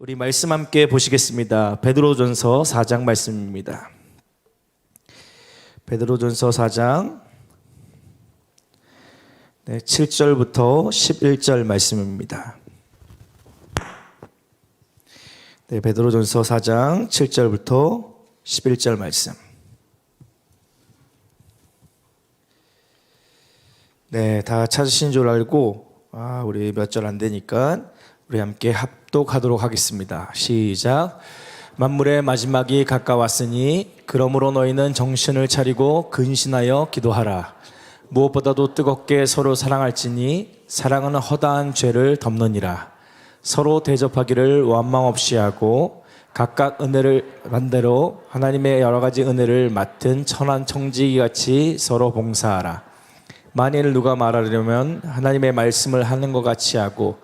우리 말씀 함께 보시겠습니다. 베드로전서 4장 말씀입니다. 베드로전서 4장 7절부터 11절 말씀입니다. 베드로전서 4장 7절부터 11절 말씀. 다 찾으신 줄 알고 우리 몇 절 안 되니까 우리 함께 합독하도록 하겠습니다. 시작. 만물의 마지막이 가까웠으니 그러므로 너희는 정신을 차리고 근신하여 기도하라. 무엇보다도 뜨겁게 서로 사랑할지니 사랑은 허다한 죄를 덮느니라. 서로 대접하기를 원망 없이 하고 각각 은혜를 반대로 하나님의 여러 가지 은혜를 맡은 천한 청지기같이 서로 봉사하라. 만일 누가 말하려면 하나님의 말씀을 하는 것 같이 하고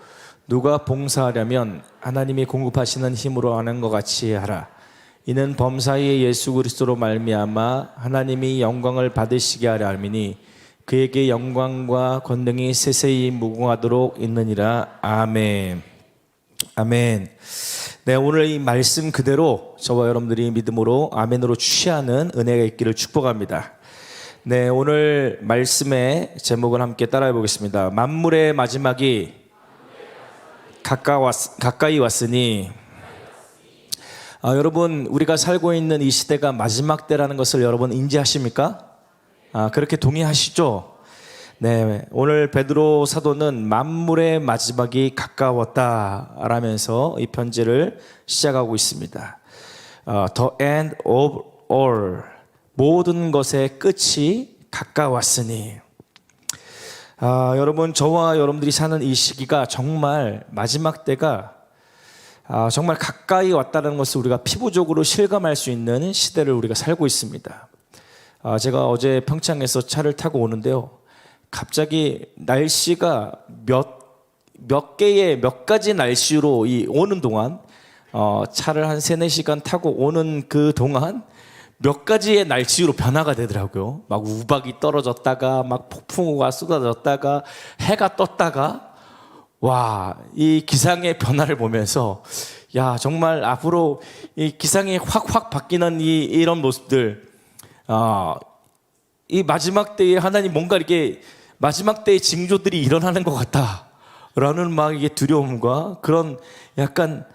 누가 봉사하려면 하나님이 공급하시는 힘으로 하는 것 같이 하라. 이는 범사의 예수 그리스도로 말미암아 하나님이 영광을 받으시게 하려 함이니 그에게 영광과 권능이 세세히 무궁하도록 있느니라. 아멘. 아멘. 오늘 이 말씀 그대로 저와 여러분들이 믿음으로 아멘으로 취하는 은혜가 있기를 축복합니다. 오늘 말씀의 제목을 함께 따라해 보겠습니다. 만물의 마지막이 가까이 왔으니. 여러분, 우리가 살고 있는 이 시대가 마지막 때라는 것을 여러분 인지하십니까? 그렇게 동의하시죠? 오늘 베드로 사도는 만물의 마지막이 가까웠다라면서 이 편지를 시작하고 있습니다. The end of all, 모든 것의 끝이 가까웠으니. 여러분, 저와 여러분들이 사는 이 시기가 정말 마지막 때가 정말 가까이 왔다는 것을 우리가 피부적으로 실감할 수 있는 시대를 우리가 살고 있습니다. 제가 어제 평창에서 차를 타고 오는데요, 갑자기 날씨가 몇 가지 날씨로 오는 동안 차를 한 3-4시간 타고 오는 그 동안 몇 가지의 날씨로 변화가 되더라고요. 막 우박이 떨어졌다가 막 폭풍우가 쏟아졌다가 해가 떴다가, 이 기상의 변화를 보면서 정말 앞으로 이 기상이 확 바뀌는 이런 모습들, 이 마지막 때에 하나님 뭔가 이렇게 마지막 때의 징조들이 일어나는 것 같다라는 이게 두려움과 그런 약간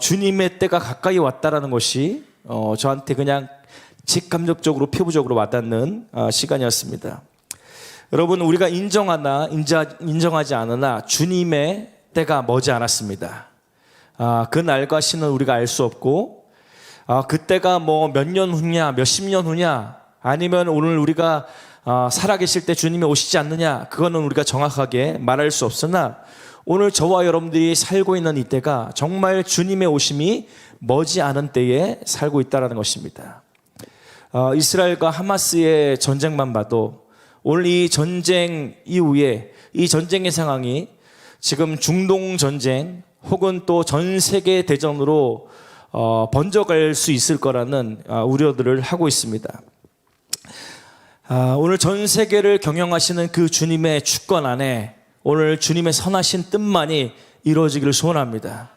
주님의 때가 가까이 왔다라는 것이 저한테 그냥 직감적으로 피부적으로 와닿는 시간이었습니다. 여러분, 우리가 인정하지 않으나 주님의 때가 머지 않았습니다. 그 날과 시는 우리가 알 수 없고, 그때가 몇 년 후냐 몇십 년 후냐 아니면 오늘 우리가 살아계실 때 주님이 오시지 않느냐, 그거는 우리가 정확하게 말할 수 없으나 오늘 저와 여러분들이 살고 있는 이 때가 정말 주님의 오심이 머지 않은 때에 살고 있다는 것입니다. 이스라엘과 하마스의 전쟁만 봐도 오늘 이 전쟁 이후에 이 전쟁의 상황이 지금 중동 전쟁 혹은 또 전 세계 대전으로 번져갈 수 있을 거라는 우려들을 하고 있습니다. 오늘 전 세계를 경영하시는 그 주님의 주권 안에 오늘 주님의 선하신 뜻만이 이루어지기를 소원합니다.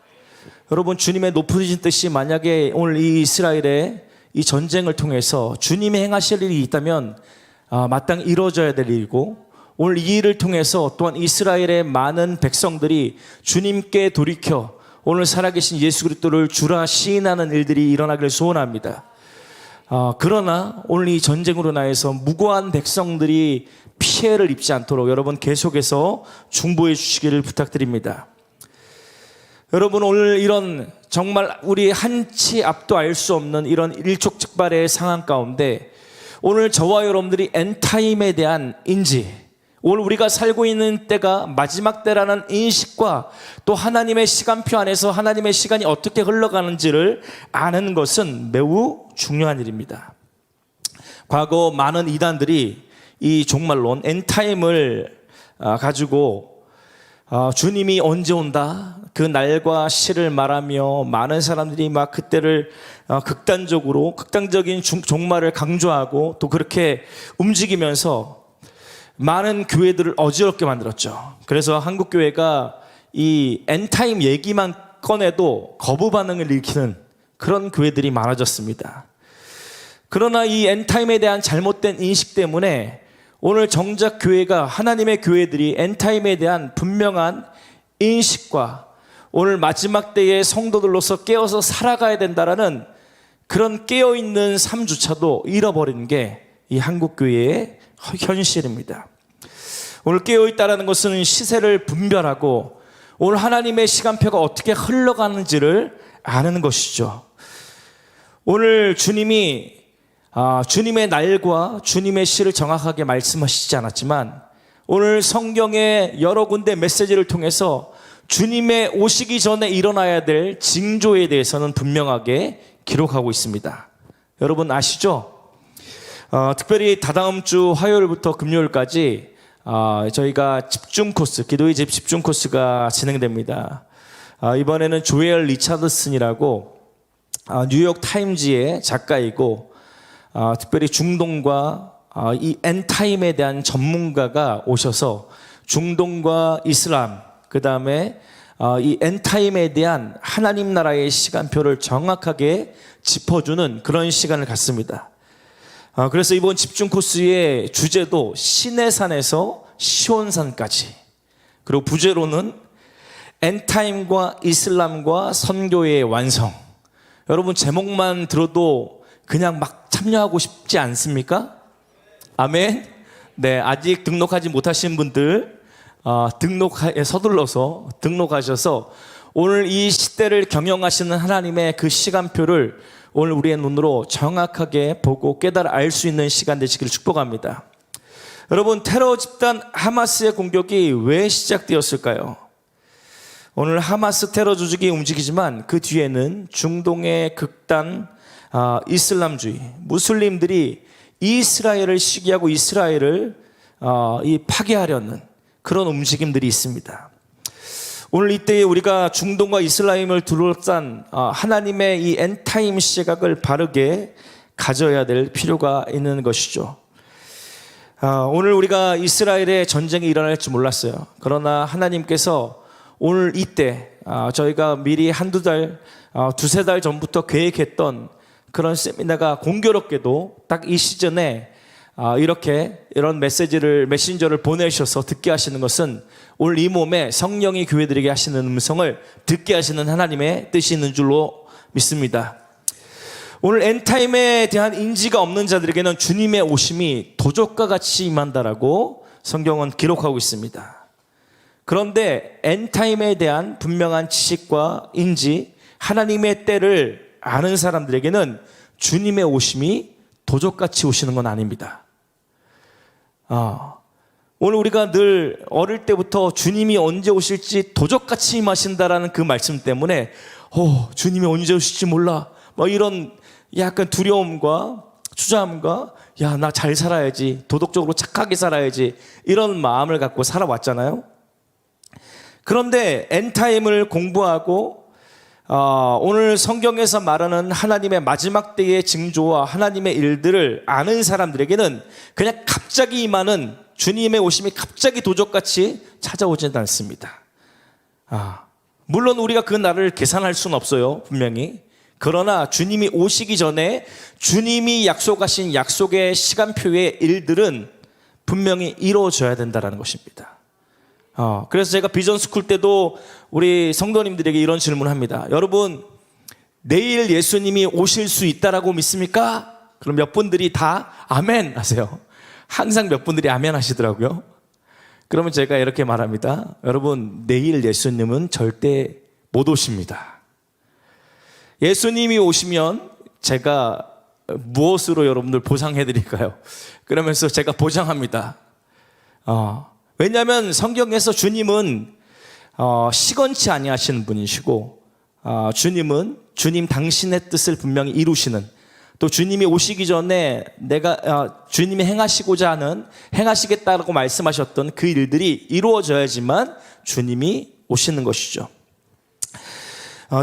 여러분, 주님의 높으신 뜻이 만약에 오늘 이 이스라엘의 이 전쟁을 통해서 주님이 행하실 일이 있다면 마땅히 이루어져야 될 일이고, 오늘 이 일을 통해서 또한 이스라엘의 많은 백성들이 주님께 돌이켜 오늘 살아계신 예수 그리스도를 주라 시인하는 일들이 일어나기를 소원합니다. 그러나 오늘 이 전쟁으로 인해서 무고한 백성들이 피해를 입지 않도록 여러분 계속해서 중보해 주시기를 부탁드립니다. 여러분, 오늘 이런 정말 우리 한치 앞도 알 수 없는 이런 일촉즉발의 상황 가운데 오늘 저와 여러분들이 엔타임에 대한 인지, 오늘 우리가 살고 있는 때가 마지막 때라는 인식과 또 하나님의 시간표 안에서 하나님의 시간이 어떻게 흘러가는지를 아는 것은 매우 중요한 일입니다. 과거 많은 이단들이 이 종말론 엔타임을 가지고 주님이 언제 온다, 그 날과 시를 말하며 많은 사람들이 그때를 극단적인 종말을 강조하고 또 그렇게 움직이면서 많은 교회들을 어지럽게 만들었죠. 그래서 한국 교회가 이 엔타임 얘기만 꺼내도 거부 반응을 일으키는 그런 교회들이 많아졌습니다. 그러나 이 엔타임에 대한 잘못된 인식 때문에 오늘 정작 교회가, 하나님의 교회들이 엔타임에 대한 분명한 인식과 오늘 마지막 때의 성도들로서 깨어서 살아가야 된다라는 그런 깨어있는 삶조차도 잃어버린 게 이 한국교회의 현실입니다. 오늘 깨어있다라는 것은 시세를 분별하고 오늘 하나님의 시간표가 어떻게 흘러가는지를 아는 것이죠. 오늘 주님이 주님의 날과 주님의 시를 정확하게 말씀하시지 않았지만 오늘 성경의 여러 군데 메시지를 통해서 주님의 오시기 전에 일어나야 될 징조에 대해서는 분명하게 기록하고 있습니다. 여러분 아시죠? 특별히 다다음 주 화요일부터 금요일까지 저희가 집중 코스, 기도의 집 집중 코스가 진행됩니다. 이번에는 조엘 리차드슨이라고 뉴욕 타임즈의 작가이고 특별히 중동과 이 엔타임에 대한 전문가가 오셔서 중동과 이슬람, 그 다음에 이 엔타임에 대한 하나님 나라의 시간표를 정확하게 짚어주는 그런 시간을 갖습니다. 그래서 이번 집중 코스의 주제도 시내산에서 시온산까지, 그리고 부제로는 엔타임과 이슬람과 선교의 완성. 여러분 제목만 들어도 그냥 막 참여하고 싶지 않습니까? 아멘. 네, 아직 등록하지 못하신 분들 서둘러서 등록하셔서 오늘 이 시대를 경영하시는 하나님의 그 시간표를 오늘 우리의 눈으로 정확하게 보고 깨달아 알 수 있는 시간 되시기를 축복합니다. 여러분, 테러 집단 하마스의 공격이 왜 시작되었을까요? 오늘 하마스 테러 조직이 움직이지만 그 뒤에는 중동의 극단 이슬람주의, 무슬림들이 이스라엘을 시기하고 이스라엘을 파괴하려는 그런 움직임들이 있습니다. 오늘 이때에 우리가 중동과 이슬람을 둘러싼 하나님의 이 엔타임 시각을 바르게 가져야 될 필요가 있는 것이죠. 오늘 우리가 이스라엘의 전쟁이 일어날지 몰랐어요. 그러나 하나님께서 오늘 이때 저희가 미리 두세 달 전부터 계획했던 그런 세미나가 공교롭게도 딱 이 시즌에 이런 메신저를 보내셔서 듣게 하시는 것은 오늘 이 몸에 성령이 교회들에게 하시는 음성을 듣게 하시는 하나님의 뜻이 있는 줄로 믿습니다. 오늘 엔타임에 대한 인지가 없는 자들에게는 주님의 오심이 도적과 같이 임한다라고 성경은 기록하고 있습니다. 그런데 엔타임에 대한 분명한 지식과 인지, 하나님의 때를 아는 사람들에게는 주님의 오심이 도적같이 오시는 건 아닙니다. 오늘 우리가 늘 어릴 때부터 주님이 언제 오실지 도적같이 임하신다라는 그 말씀 때문에 주님이 언제 오실지 몰라, 이런 약간 두려움과 추잡함과 나 잘 살아야지, 도덕적으로 착하게 살아야지, 이런 마음을 갖고 살아왔잖아요. 그런데 엔타임을 공부하고 오늘 성경에서 말하는 하나님의 마지막 때의 징조와 하나님의 일들을 아는 사람들에게는 그냥 갑자기 임하는 주님의 오심이 갑자기 도적같이 찾아오지는 않습니다. 물론 우리가 그 날을 계산할 수는 없어요, 분명히. 그러나 주님이 오시기 전에 주님이 약속하신 약속의 시간표의 일들은 분명히 이루어져야 된다는 것입니다. 그래서 제가 비전스쿨 때도 우리 성도님들에게 이런 질문을 합니다. 여러분, 내일 예수님이 오실 수 있다라고 믿습니까? 그럼 몇 분들이 다 아멘 하세요. 항상 몇 분들이 아멘 하시더라고요. 그러면 제가 이렇게 말합니다. 여러분, 내일 예수님은 절대 못 오십니다. 예수님이 오시면 제가 무엇으로 여러분들 보상해 드릴까요? 그러면서 제가 보장합니다. 왜냐하면 성경에서 주님은 시건치 아니하시는 분이시고 주님 당신의 뜻을 분명히 이루시는, 또 주님이 오시기 전에 주님이 행하시겠다고 말씀하셨던 그 일들이 이루어져야지만 주님이 오시는 것이죠.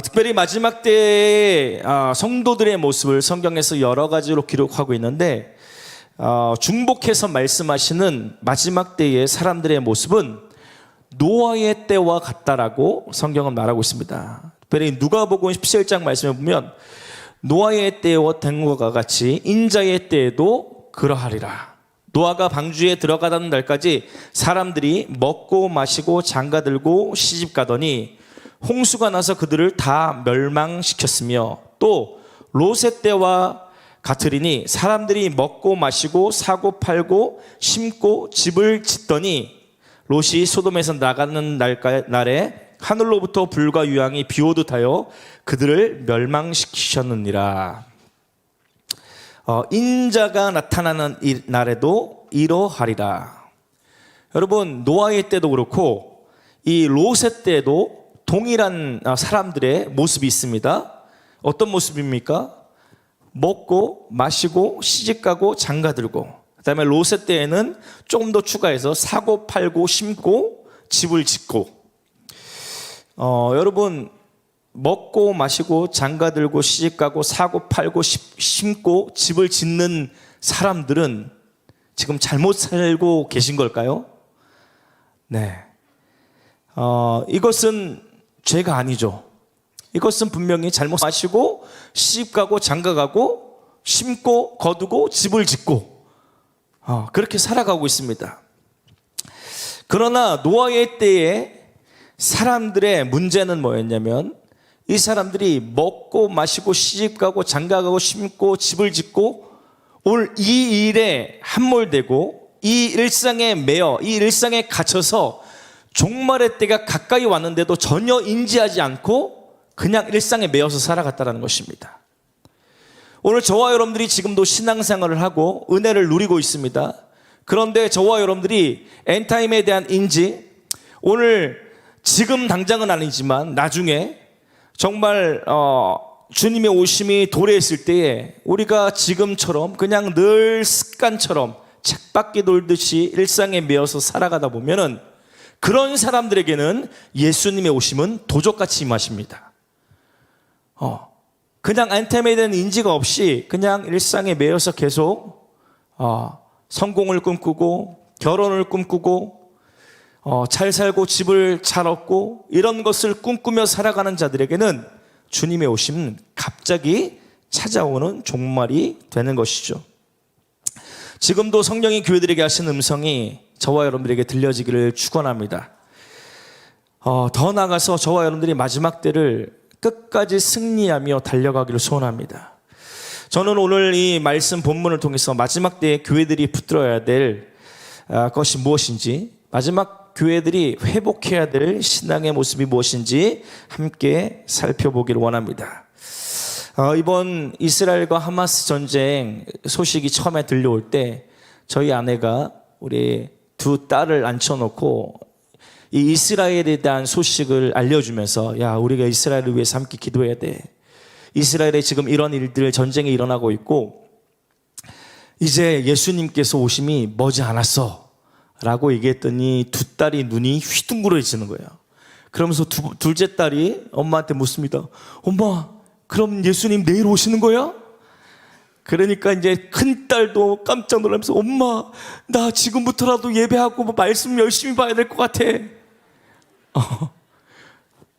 특별히 마지막 때의 성도들의 모습을 성경에서 여러 가지로 기록하고 있는데 중복해서 말씀하시는 마지막 때의 사람들의 모습은 노아의 때와 같다라고 성경은 말하고 있습니다. 특별히 누가복음 17장 말씀에 보면 노아의 때와 된 것과 같이 인자의 때에도 그러하리라. 노아가 방주에 들어가던 날까지 사람들이 먹고 마시고 장가들고 시집가더니 홍수가 나서 그들을 다 멸망시켰으며 또 롯의 때와 같으리니 사람들이 먹고 마시고 사고 팔고 심고 집을 짓더니 롯이 소돔에서 나가는 날에 하늘로부터 불과 유황이 비오듯 하여 그들을 멸망시키셨느니라. 인자가 나타나는 이 날에도 이러하리라. 여러분, 노아의 때도 그렇고 이 롯의 때도 동일한 사람들의 모습이 있습니다. 어떤 모습입니까? 먹고 마시고 시집가고 장가들고, 그 다음에 롯의 때에는 조금 더 추가해서 사고 팔고 심고 집을 짓고. 여러분, 먹고 마시고 장가들고 시집가고 사고 팔고 심고 집을 짓는 사람들은 지금 잘못 살고 계신 걸까요? 네. 이것은 죄가 아니죠. 이것은 분명히 잘못 마시고 시집가고 장가가고 심고 거두고 집을 짓고 그렇게 살아가고 있습니다. 그러나 노아의 때에 사람들의 문제는 뭐였냐면 이 사람들이 먹고 마시고 시집가고 장가가고 심고 집을 짓고 오늘 이 일에 함몰되고 이 일상에 매여 이 일상에 갇혀서 종말의 때가 가까이 왔는데도 전혀 인지하지 않고 그냥 일상에 매여서 살아갔다는 것입니다. 오늘 저와 여러분들이 지금도 신앙생활을 하고 은혜를 누리고 있습니다. 그런데 저와 여러분들이 엔타임에 대한 인지, 오늘 지금 당장은 아니지만 나중에 정말 주님의 오심이 도래했을 때에 우리가 지금처럼 그냥 늘 습관처럼 쳇바퀴 돌듯이 일상에 매여서 살아가다 보면은 그런 사람들에게는 예수님의 오심은 도적같이 임하십니다. 그냥 엔타임에 대한 인지가 없이 그냥 일상에 매여서 계속 성공을 꿈꾸고 결혼을 꿈꾸고 잘 살고 집을 잘 얻고 이런 것을 꿈꾸며 살아가는 자들에게는 주님의 오심은 갑자기 찾아오는 종말이 되는 것이죠. 지금도 성령이 교회들에게 하신 음성이 저와 여러분들에게 들려지기를 축원합니다. 더 나아가서 저와 여러분들이 마지막 때를 끝까지 승리하며 달려가기를 소원합니다. 저는 오늘 이 말씀 본문을 통해서 마지막 때에 교회들이 붙들어야 될 것이 무엇인지, 마지막 교회들이 회복해야 될 신앙의 모습이 무엇인지 함께 살펴보기를 원합니다. 이번 이스라엘과 하마스 전쟁 소식이 처음에 들려올 때 저희 아내가 우리 두 딸을 앉혀놓고 이 이스라엘에 대한 소식을 알려주면서, 야, 우리가 이스라엘을 위해서 함께 기도해야 돼. 이스라엘에 지금 이런 일들, 전쟁이 일어나고 있고 이제 예수님께서 오심이 머지 않았어 라고 얘기했더니 두 딸이 눈이 휘둥그레지는 거예요. 그러면서 둘째 딸이 엄마한테 묻습니다. 엄마, 그럼 예수님 내일 오시는 거야? 그러니까 이제 큰 딸도 깜짝 놀라면서, 엄마, 나 지금부터라도 예배하고 말씀 열심히 봐야 될 것 같아.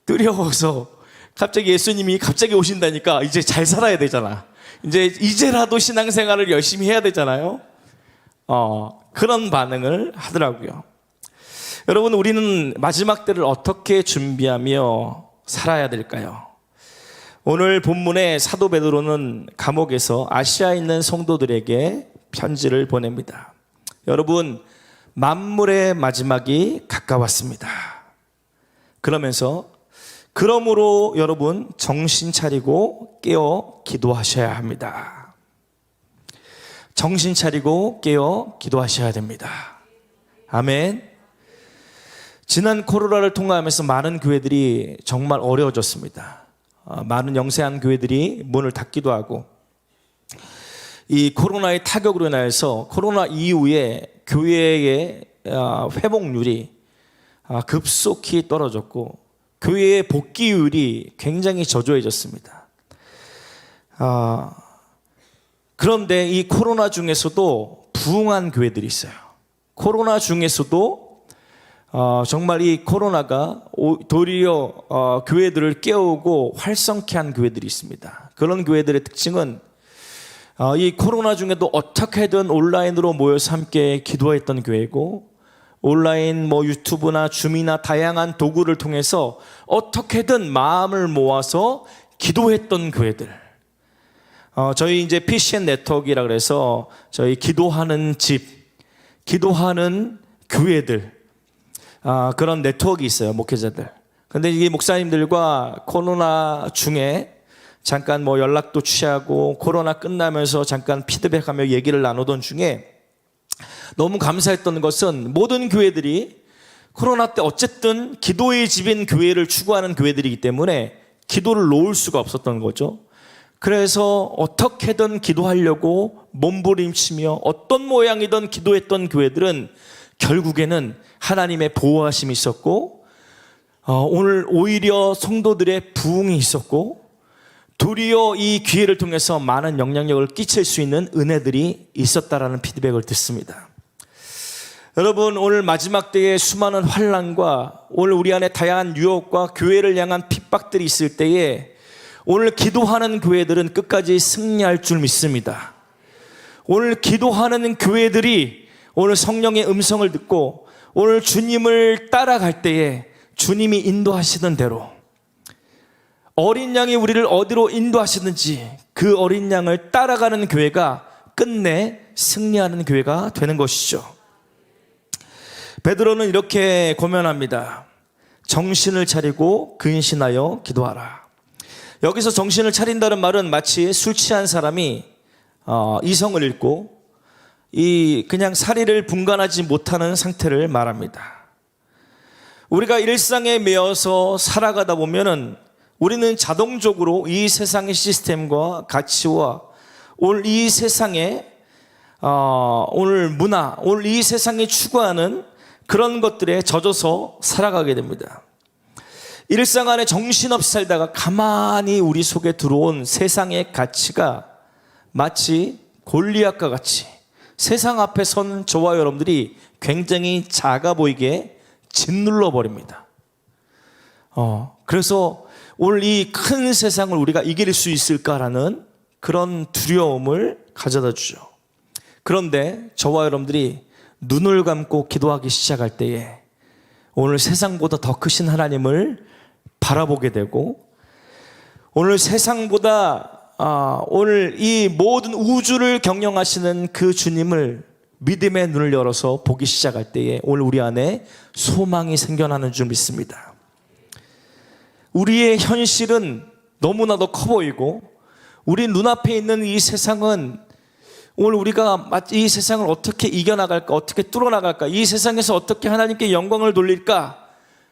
두려워서 갑자기 예수님이 갑자기 오신다니까 이제 잘 살아야 되잖아. 이제라도 신앙생활을 열심히 해야 되잖아요. 그런 반응을 하더라고요. 여러분, 우리는 마지막 때를 어떻게 준비하며 살아야 될까요? 오늘 본문의 사도 베드로는 감옥에서 아시아에 있는 성도들에게 편지를 보냅니다. 여러분, 만물의 마지막이 가까웠습니다. 그러면서 그러므로 여러분 정신 차리고 깨어 기도하셔야 합니다. 정신 차리고 깨어 기도하셔야 됩니다. 아멘. 지난 코로나를 통과하면서 많은 교회들이 정말 어려워졌습니다. 많은 영세한 교회들이 문을 닫기도 하고, 이 코로나의 타격으로 인해서 코로나 이후에 교회의 회복률이 급속히 떨어졌고 교회의 복귀율이 굉장히 저조해졌습니다. 그런데 이 코로나 중에서도 부흥한 교회들이 있어요. 코로나 중에서도 정말 이 코로나가 도리어 교회들을 깨우고 활성케 한 교회들이 있습니다. 그런 교회들의 특징은 이 코로나 중에도 어떻게든 온라인으로 모여서 함께 기도했던 교회고, 온라인 유튜브나 줌이나 다양한 도구를 통해서 어떻게든 마음을 모아서 기도했던 교회들. 저희 이제 PCN 네트워크라 그래서 저희 기도하는 집, 기도하는 교회들, 그런 네트워크 있어요, 목회자들. 근데 이 목사님들과 코로나 중에 잠깐 연락도 취하고 코로나 끝나면서 잠깐 피드백하며 얘기를 나누던 중에 너무 감사했던 것은, 모든 교회들이 코로나 때 어쨌든 기도의 집인 교회를 추구하는 교회들이기 때문에 기도를 놓을 수가 없었던 거죠. 그래서 어떻게든 기도하려고 몸부림치며 어떤 모양이든 기도했던 교회들은 결국에는 하나님의 보호하심이 있었고, 오늘 오히려 성도들의 부흥이 있었고, 도리어 이 기회를 통해서 많은 영향력을 끼칠 수 있는 은혜들이 있었다라는 피드백을 듣습니다. 여러분, 오늘 마지막 때에 수많은 환난과 오늘 우리 안에 다양한 유혹과 교회를 향한 핍박들이 있을 때에 오늘 기도하는 교회들은 끝까지 승리할 줄 믿습니다. 오늘 기도하는 교회들이 오늘 성령의 음성을 듣고 오늘 주님을 따라갈 때에 주님이 인도하시는 대로, 어린 양이 우리를 어디로 인도하시든지 그 어린 양을 따라가는 교회가 끝내 승리하는 교회가 되는 것이죠. 베드로는 이렇게 고면합니다. 정신을 차리고 근신하여 기도하라. 여기서 정신을 차린다는 말은 마치 술 취한 사람이 이성을 잃고 그냥 사리를 분간하지 못하는 상태를 말합니다. 우리가 일상에 매여서 살아가다 보면은 우리는 자동적으로 이 세상의 시스템과 가치와 오늘 이 세상의 오늘 문화, 오늘 이 세상이 추구하는 그런 것들에 젖어서 살아가게 됩니다. 일상 안에 정신없이 살다가 가만히 우리 속에 들어온 세상의 가치가 마치 골리앗과 같이 세상 앞에 선 저와 여러분들이 굉장히 작아 보이게 짓눌러 버립니다. 그래서 오늘 이 큰 세상을 우리가 이길 수 있을까라는 그런 두려움을 가져다 주죠. 그런데 저와 여러분들이 눈을 감고 기도하기 시작할 때에 오늘 세상보다 더 크신 하나님을 바라보게 되고, 오늘 세상보다 오늘 이 모든 우주를 경영하시는 그 주님을 믿음의 눈을 열어서 보기 시작할 때에 오늘 우리 안에 소망이 생겨나는 줄 믿습니다. 우리의 현실은 너무나도 커 보이고 우리 눈앞에 있는 이 세상은 오늘 우리가 이 세상을 어떻게 이겨나갈까, 어떻게 뚫어나갈까, 이 세상에서 어떻게 하나님께 영광을 돌릴까,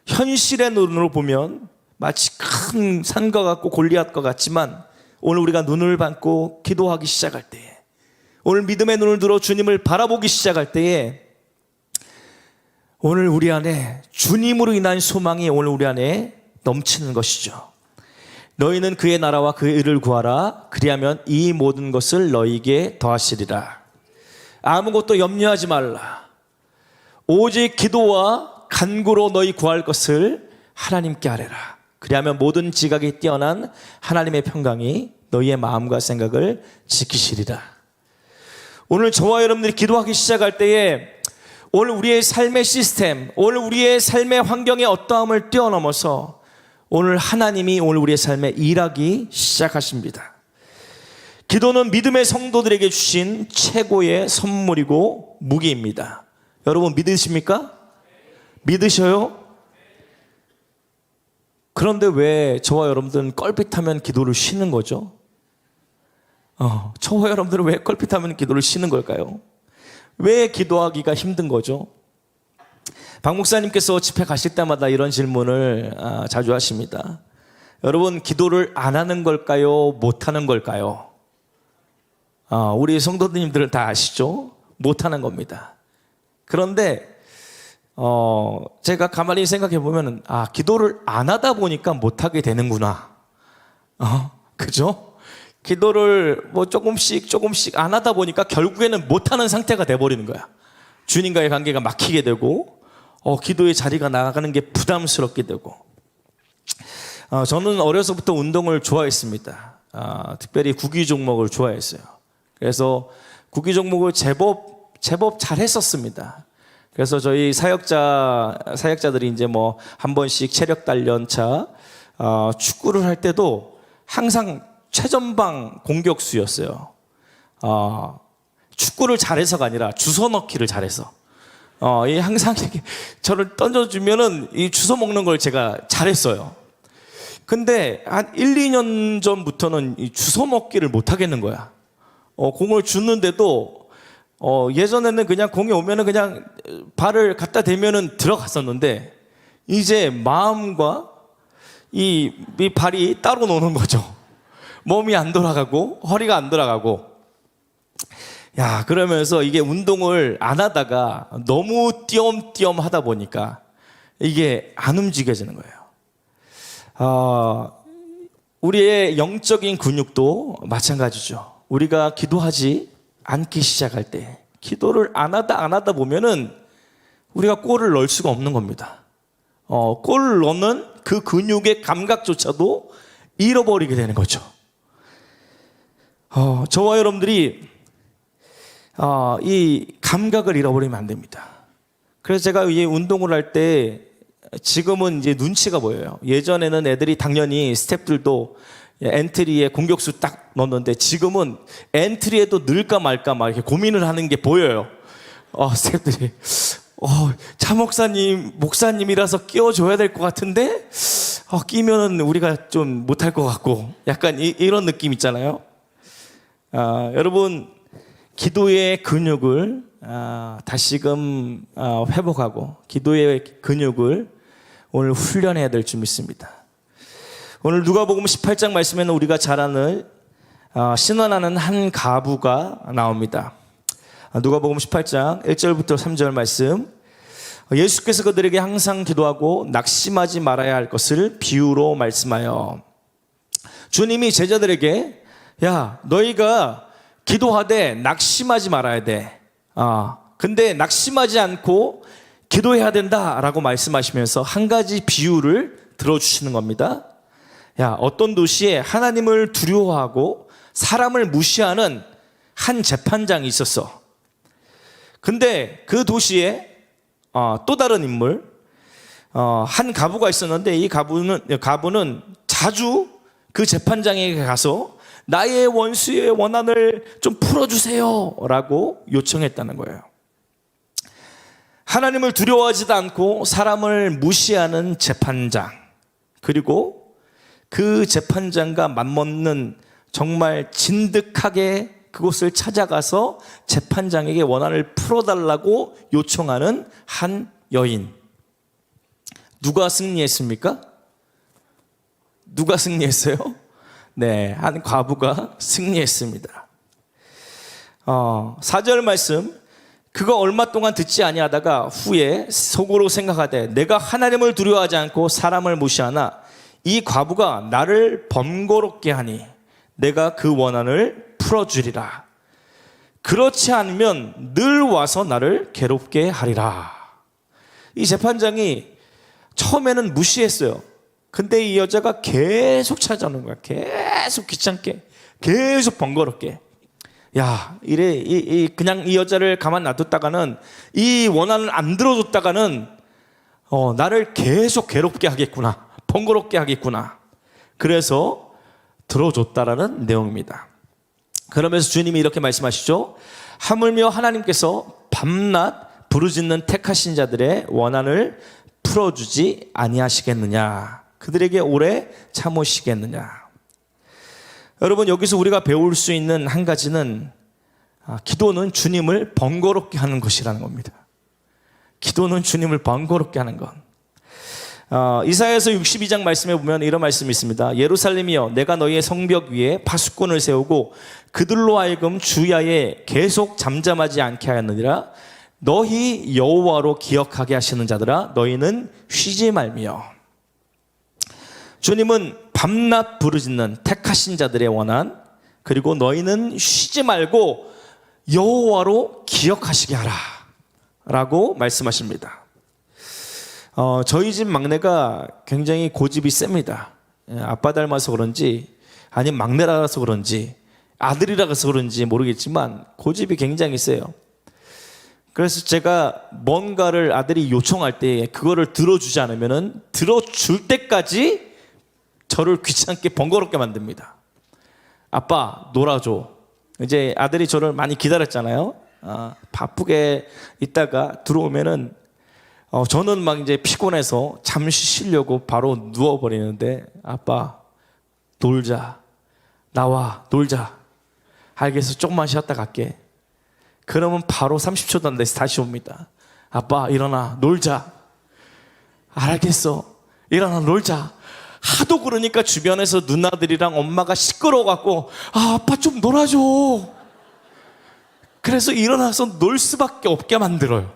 현실의 눈으로 보면 마치 큰 산과 같고 골리앗과 같지만 오늘 우리가 눈을 감고 기도하기 시작할 때에, 오늘 믿음의 눈을 들어 주님을 바라보기 시작할 때에 오늘 우리 안에 주님으로 인한 소망이 오늘 우리 안에 넘치는 것이죠. 너희는 그의 나라와 그의 의를 구하라. 그리하면 이 모든 것을 너희에게 더하시리라. 아무것도 염려하지 말라. 오직 기도와 간구로 너희 구할 것을 하나님께 아뢰라. 그리하면 모든 지각이 뛰어난 하나님의 평강이 너희의 마음과 생각을 지키시리라. 오늘 저와 여러분들이 기도하기 시작할 때에 오늘 우리의 삶의 시스템, 오늘 우리의 삶의 환경의 어떠함을 뛰어넘어서 오늘 하나님이 오늘 우리의 삶에 일하기 시작하십니다. 기도는 믿음의 성도들에게 주신 최고의 선물이고 무기입니다. 여러분 믿으십니까? 믿으셔요? 그런데 왜 저와 여러분들은 껄핏하면 기도를 쉬는 거죠? 저와 여러분들은 왜 껄핏하면 기도를 쉬는 걸까요? 왜 기도하기가 힘든 거죠? 박 목사님께서 집회 가실 때마다 이런 질문을 자주 하십니다. 여러분, 기도를 안 하는 걸까요? 못 하는 걸까요? 우리 성도님들은 다 아시죠? 못 하는 겁니다. 그런데 제가 가만히 생각해 보면 기도를 안 하다 보니까 못 하게 되는구나. 그죠? 기도를 조금씩 안 하다 보니까 결국에는 못 하는 상태가 돼 버리는 거야. 주님과의 관계가 막히게 되고 기도의 자리가 나가는 게 부담스럽게 되고, 저는 어려서부터 운동을 좋아했습니다. 특별히 구기 종목을 좋아했어요. 그래서 구기 종목을 제법 잘했었습니다. 그래서 저희 사역자들이 이제 뭐 한 번씩 체력 단련차, 축구를 할 때도 항상 최전방 공격수였어요. 축구를 잘해서가 아니라 주워 넣기를 잘해서. 항상 저를 던져주면은 이 주워 먹는 걸 제가 잘했어요. 근데 한 1, 2년 전부터는 이 주워 먹기를 못 하겠는 거야. 공을 주는데도, 예전에는 그냥 공이 오면은 그냥 발을 갖다 대면은 들어갔었는데, 이제 마음과 이 발이 따로 노는 거죠. 몸이 안 돌아가고, 허리가 안 돌아가고. 그러면서 이게 운동을 안 하다가 너무 띄엄띄엄 하다 보니까 이게 안 움직여지는 거예요. 우리의 영적인 근육도 마찬가지죠. 우리가 기도하지 않기 시작할 때, 기도를 안 하다 보면은 우리가 골을 넣을 수가 없는 겁니다. 골을 넣는 그 근육의 감각조차도 잃어버리게 되는 거죠. 저와 여러분들이 이 감각을 잃어버리면 안 됩니다. 그래서 제가 이 운동을 할 때 지금은 이제 눈치가 보여요. 예전에는 애들이 당연히 스태프들도 엔트리에 공격수 딱 넣었는데, 지금은 엔트리에도 넣을까 말까 막 이렇게 고민을 하는 게 보여요. 스태프들이 차 목사님이라서 끼워줘야 될 것 같은데 끼면은 우리가 좀 못할 것 같고, 약간 이런 느낌 있잖아요. 여러분, 기도의 근육을 다시금 회복하고 기도의 근육을 오늘 훈련해야 될 줄 믿습니다. 오늘 누가복음 18장 말씀에는 우리가 잘 아는 신원하는 한 과부가 나옵니다. 누가복음 18장 1절부터 3절 말씀. 예수께서 그들에게 항상 기도하고 낙심하지 말아야 할 것을 비유로 말씀하여, 주님이 제자들에게 너희가 기도하되 낙심하지 말아야 돼. 근데 낙심하지 않고 기도해야 된다라고 말씀하시면서 한 가지 비유를 들어주시는 겁니다. 어떤 도시에 하나님을 두려워하고 사람을 무시하는 한 재판장이 있었어. 근데 그 도시에 또 다른 인물, 한 과부가 있었는데, 이 과부는 자주 그 재판장에게 가서 나의 원수의 원한을 좀 풀어주세요 라고 요청했다는 거예요. 하나님을 두려워하지도 않고 사람을 무시하는 재판장, 그리고 그 재판장과 맞먹는 정말 진득하게 그곳을 찾아가서 재판장에게 원한을 풀어달라고 요청하는 한 여인. 누가 승리했습니까? 누가 승리했어요? 네, 한 과부가 승리했습니다. 4절 말씀, 그가 얼마 동안 듣지 아니하다가 후에 속으로 생각하되 내가 하나님을 두려워하지 않고 사람을 무시하나 이 과부가 나를 번거롭게 하니 내가 그 원한을 풀어주리라. 그렇지 않으면 늘 와서 나를 괴롭게 하리라. 이 재판장이 처음에는 무시했어요. 근데 이 여자가 계속 찾아오는 거야. 계속 귀찮게, 계속 번거롭게. 그냥 이 여자를 가만 놔뒀다가는, 이 원한을 안 들어줬다가는 나를 계속 괴롭게 하겠구나, 번거롭게 하겠구나. 그래서 들어줬다라는 내용입니다. 그러면서 주님이 이렇게 말씀하시죠. 하물며 하나님께서 밤낮 부르짖는 택하신 자들의 원한을 풀어주지 아니하시겠느냐, 그들에게 오래 참으시겠느냐. 여러분, 여기서 우리가 배울 수 있는 한 가지는 기도는 주님을 번거롭게 하는 것이라는 겁니다. 기도는 주님을 번거롭게 하는 것. 이사야서 62장 말씀에 보면 이런 말씀이 있습니다. 예루살렘이여, 내가 너희의 성벽 위에 파수꾼을 세우고 그들로 하여금 주야에 계속 잠잠하지 않게 하였느니라. 너희 여호와로 기억하게 하시는 자들아, 너희는 쉬지 말며. 주님은 밤낮 부르짖는 택하신 자들의 원한, 그리고 너희는 쉬지 말고 여호와로 기억하시게 하라 라고 말씀하십니다. 저희 집 막내가 굉장히 고집이 셉니다. 아빠 닮아서 그런지 아니면 막내라서 그런지 아들이라서 그런지 모르겠지만 고집이 굉장히 세요. 그래서 제가 뭔가를 아들이 요청할 때 그거를 들어주지 않으면은 들어줄 때까지 저를 귀찮게 번거롭게 만듭니다. 아빠 놀아줘. 이제 아들이 저를 많이 기다렸잖아요. 바쁘게 있다가 들어오면은 저는 막 이제 피곤해서 잠시 쉬려고 바로 누워버리는데 아빠 놀자. 나와 놀자. 알겠어. 조금만 쉬었다 갈게. 그러면 바로 30초도 안 돼서 다시 옵니다. 아빠 일어나 놀자. 알겠어. 일어나 놀자. 하도 그러니까 주변에서 누나들이랑 엄마가 시끄러워갖고 아빠 좀 놀아줘. 그래서 일어나서 놀 수밖에 없게 만들어요.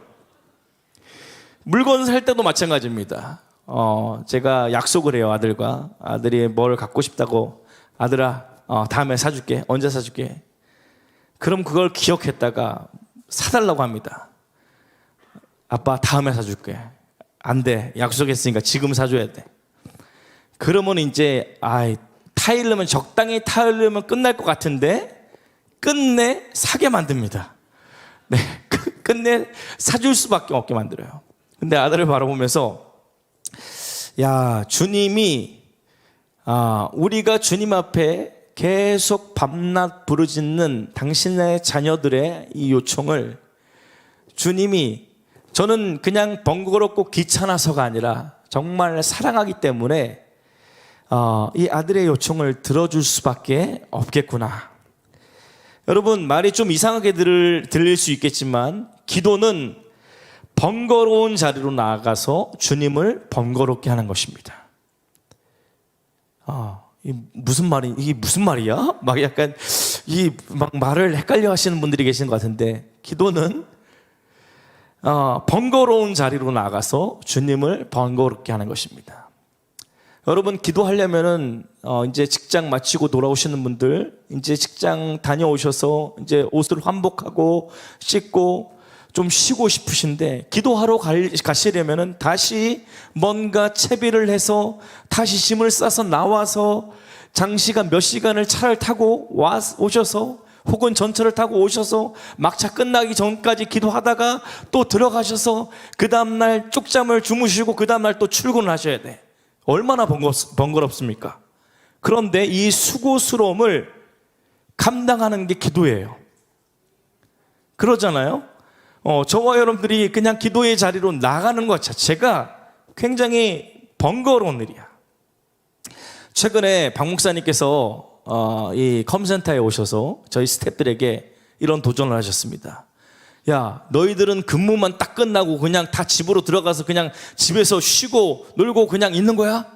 물건 살 때도 마찬가지입니다. 제가 약속을 해요. 아들과. 아들이 뭘 갖고 싶다고. 아들아 다음에 사줄게. 언제 사줄게. 그럼 그걸 기억했다가 사달라고 합니다. 아빠 다음에 사줄게. 안 돼. 약속했으니까 지금 사줘야 돼. 그러면 이제 타이르면 적당히 타이르면 끝날 것 같은데 끝내 사게 만듭니다. 네, 끝내 사줄 수밖에 없게 만들어요. 근데 아들을 바라보면서 야 주님이 우리가 주님 앞에 계속 밤낮 부르짖는 당신의 자녀들의 이 요청을 주님이 저는 그냥 번거롭고 귀찮아서가 아니라 정말 사랑하기 때문에 이 아들의 요청을 들어줄 수밖에 없겠구나. 여러분 말이 좀 이상하게 들릴 수 있겠지만 기도는 번거로운 자리로 나아가서 주님을 번거롭게 하는 것입니다. 이게 무슨 말이야? 막 약간 막 말을 헷갈려 하시는 분들이 계시는 것 같은데 기도는 번거로운 자리로 나가서 주님을 번거롭게 하는 것입니다. 여러분 기도하려면은 이제 직장 마치고 돌아오시는 분들 이제 직장 다녀오셔서 이제 옷을 환복하고 씻고 좀 쉬고 싶으신데 기도하러 가시려면은 다시 뭔가 채비를 해서 다시 짐을 싸서 나와서 장시간 몇 시간을 차를 타고 오셔서 혹은 전철을 타고 오셔서 막차 끝나기 전까지 기도하다가 또 들어가셔서 그 다음날 쪽잠을 주무시고 그 다음날 또 출근을 하셔야 돼. 얼마나 번거롭습니까? 그런데 이 수고스러움을 감당하는 게 기도예요. 그러잖아요. 저와 여러분들이 그냥 기도의 자리로 나가는 것 자체가 굉장히 번거로운 일이야. 최근에 박 목사님께서 이 컴센터에 오셔서 저희 스태프들에게 이런 도전을 하셨습니다. 야, 너희들은 근무만 딱 끝나고 그냥 다 집으로 들어가서 그냥 집에서 쉬고 놀고 그냥 있는 거야?